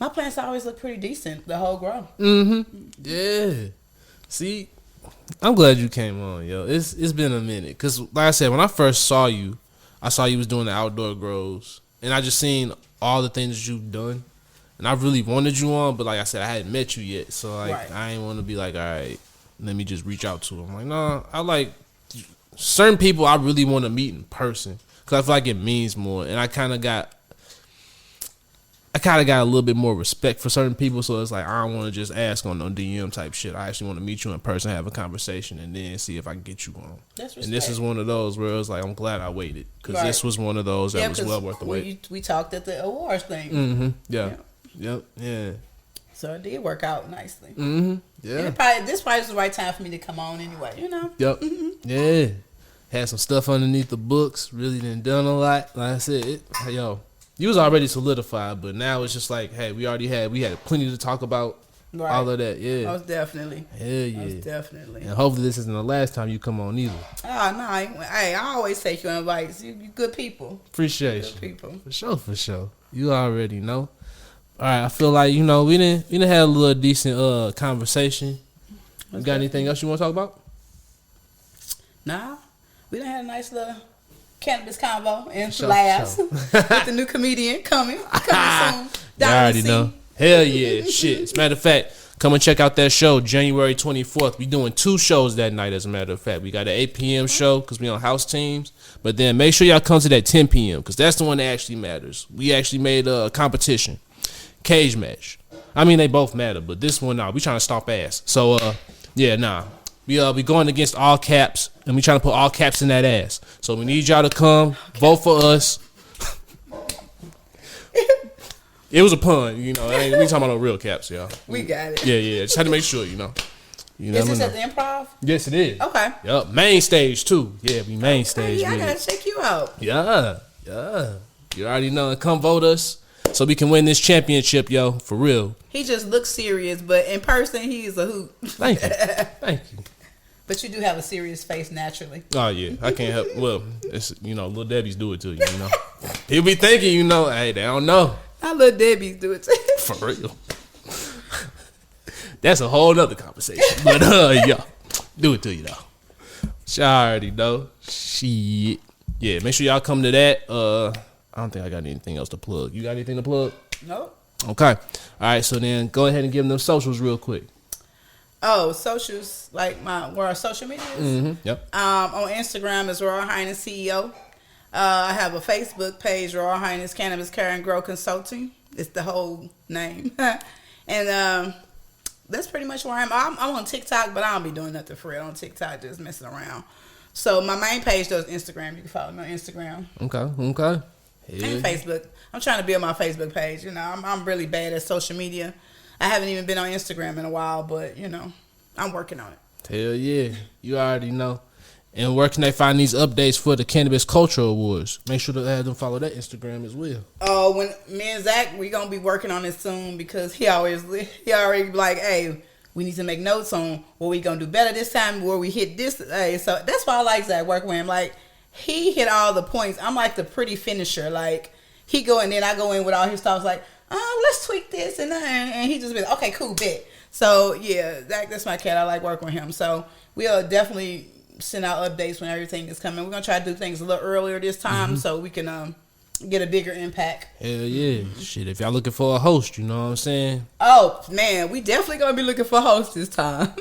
my plants always look pretty decent, the whole grow. Yeah. See, I'm glad you came on, yo. It's been a minute. Because, like I said, when I first saw you, I saw you was doing the outdoor grows. And I just seen all the things that you've done. And I really wanted you on, but like I said, I hadn't met you yet. So, like, I ain't want to be like, all right, let me just reach out to them. Like, nah, I like certain people I really want to meet in person. Because I feel like it means more. And I kind of got a little bit more respect for certain people, so it's like I don't want to just ask on no DM type shit. I actually want to meet you in person, have a conversation, and then see if I can get you on. That's respect. And this is one of those where it's like I'm glad I waited because this was one of those that was well worth the wait. We talked at the awards thing. Yeah. So it did work out nicely. Yeah. This probably was the right time for me to come on anyway. You know. Yep. Yeah. Had some stuff underneath the books. Really done a lot. Like I said, you was already solidified, but now it's just like, hey, we had plenty to talk about. Right. All of that, yeah. Most definitely. Hell yeah. Most definitely. And hopefully this isn't the last time you come on either. Oh, no. I always take you on invites. You good people. Appreciate you. Good people. For sure. You already know. All right, I feel like, we didn't have a little decent conversation. You got anything else you want to talk about? Nah. We done had a nice little cannabis convo and laughs with the new comedian coming soon. You already know. Hell yeah. Shit. As a matter of fact, come and check out that show January 24th. We doing 2 shows that night, as a matter of fact. We got an 8 p.m. show because we on house teams. But then make sure y'all come to that 10 p.m. because that's the one that actually matters. We actually made a competition. Cage match. I mean, they both matter, but this one, we trying to stomp ass. So, we going against all caps, and we trying to put all caps in that ass. So we need y'all to come, vote for us. It was a pun, we talking about no real caps, y'all. We got it. Yeah. Just had to make sure, Is this at the Improv? Yes, it is. Okay. Yep. Main stage too. Yeah, we main stage. Yeah, I gotta check you out. Yeah. You already know. Come vote us so we can win this championship, yo. For real. He just looks serious, but in person, he is a hoot. Thank you. But you do have a serious face naturally. Oh, yeah. I can't help. Well, it's, Little Debbie's do it to you, He'll be thinking, hey, they don't know. How Little Debbie's do it to you. For real. That's a whole nother conversation. But, do it to you, though. Y'all already know. Shit. Yeah, make sure y'all come to that. I don't think I got anything else to plug. You got anything to plug? Nope. Okay. All right, so then go ahead and give them those socials real quick. Oh, socials, like where our social media is? Yep. On Instagram is Royal Highnezz CEO. I have a Facebook page, Royal Highnezz Cannabis Care and Grow Consulting. It's the whole name. And that's pretty much where I'm on TikTok, but I don't be doing nothing for real on TikTok, just messing around. So my main page though is Instagram. You can follow me on Instagram. Okay. And Facebook. I'm trying to build my Facebook page. I'm really bad at social media. I haven't even been on Instagram in a while, but you know, I'm working on it. Hell yeah, you already know. And where can they find these updates for the Cannabis Kulture Awards? Make sure to have them follow that Instagram as well. Oh, when me and Zach, we gonna be working on it soon because he already be like, hey, we need to make notes on what we gonna do better this time, where we hit this. Hey, so that's why I like Zach working with him. Like he hit all the points. I'm like the pretty finisher. Like he go and then I go in with all his thoughts. Like, let's tweak this and he just be like, okay, cool, bet. So yeah, Zach, that's my cat. I like working with him. So we'll definitely send out updates when everything is coming. We're gonna try to do things a little earlier this time so we can get a bigger impact. Hell yeah. Shit, if y'all looking for a host, you know what I'm saying? Oh man, we definitely gonna be looking for hosts this time.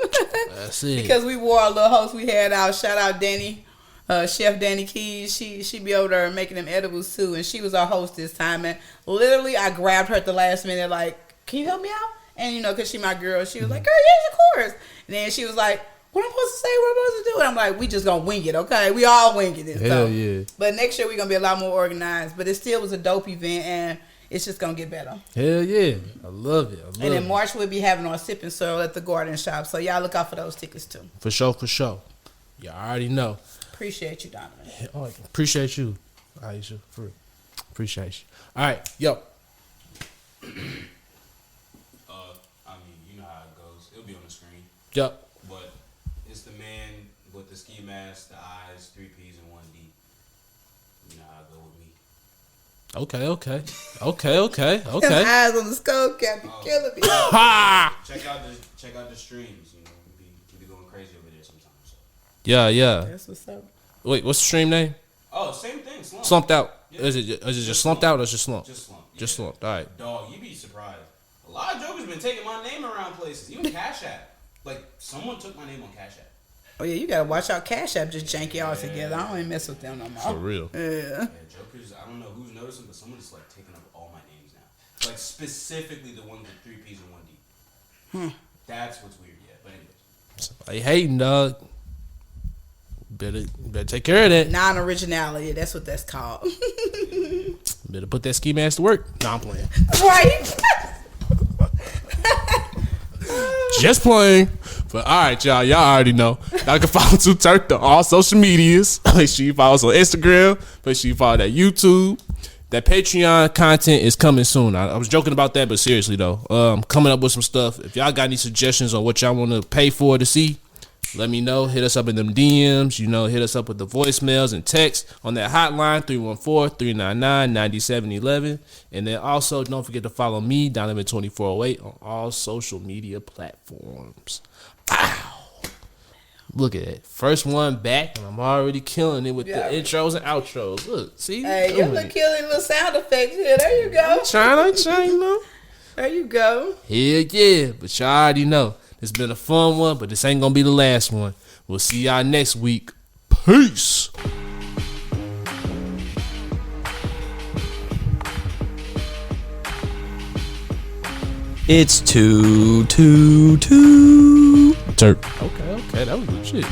That's it. Because we wore a little host we had out. Shout out Danny, Chef Danny Keys. She be over there making them edibles too, and she was our host this time. And literally, I grabbed her at the last minute, like, "Can you help me out?" And you know, cause she my girl, she was like, "Girl, yes, of course." And then she was like, "What I'm supposed to say? What I'm supposed to do?" And I'm like, "We just gonna wing it, okay? We all wing it." Hell yeah. But next year we're gonna be a lot more organized. But it still was a dope event, and it's just gonna get better. Hell yeah, I love it. And in March we'll be having our sip and swirl at the Garden Shop, so y'all look out for those tickets too. For sure. Y'all already know. Appreciate you, Donovan. Oh, appreciate you, Aisha. For real. Appreciate you. All right, yo. I mean, you know how it goes. It'll be on the screen. Yup. But it's the man with the ski mask, the eyes, 3 P's and 1 D. You know how it go with me. Okay. Them eyes on the skull cap be killing me. Check out the streams. You know, we be going crazy over there sometimes. So. Yeah. That's what's up. Wait, what's the stream name? Oh, same thing. Slumped out. Yeah. Is it just slumped out or just slumped? Just slumped. Yeah. Just slumped. All right. Dog, you be surprised. A lot of jokers been taking my name around places. Even Cash App. Like, someone took my name on Cash App. Oh yeah, you gotta watch out. Cash App just jank y'all together. I don't even mess with them no more. For real. Yeah. Jokers, I don't know who's noticing, but someone is like taking up all my names now. Like specifically the ones with 3 P's and 1 D. That's what's weird, yeah. But anyways. Somebody hating, dog. Better take care of that. Non-originality, that's what that's called. Better put that ski mask to work. Nah, I'm playing. Right. Just playing. But all right, y'all already know. Y'all can follow Too T3rpd on all social medias. Make sure you follow us on Instagram. Make sure you follow that YouTube. That Patreon content is coming soon. I was joking about that, but seriously though, coming up with some stuff. If y'all got any suggestions on what y'all want to pay for to see, let me know. Hit us up in them DMs. You know, hit us up with the voicemails and text on that hotline, 314-399-9711. And then also, don't forget to follow me, Donovan2408, on all social media platforms. Wow. Look at it. First one back, and I'm already killing it with the intros and outros. Look, see? Hey, you look killing little sound effects here. There you go. I'm trying, you know. There you go. Hell yeah. But y'all already know. It's been a fun one, but this ain't gonna be the last one. We'll see y'all next week. Peace. It's Too T3rpd. Okay, that was legit.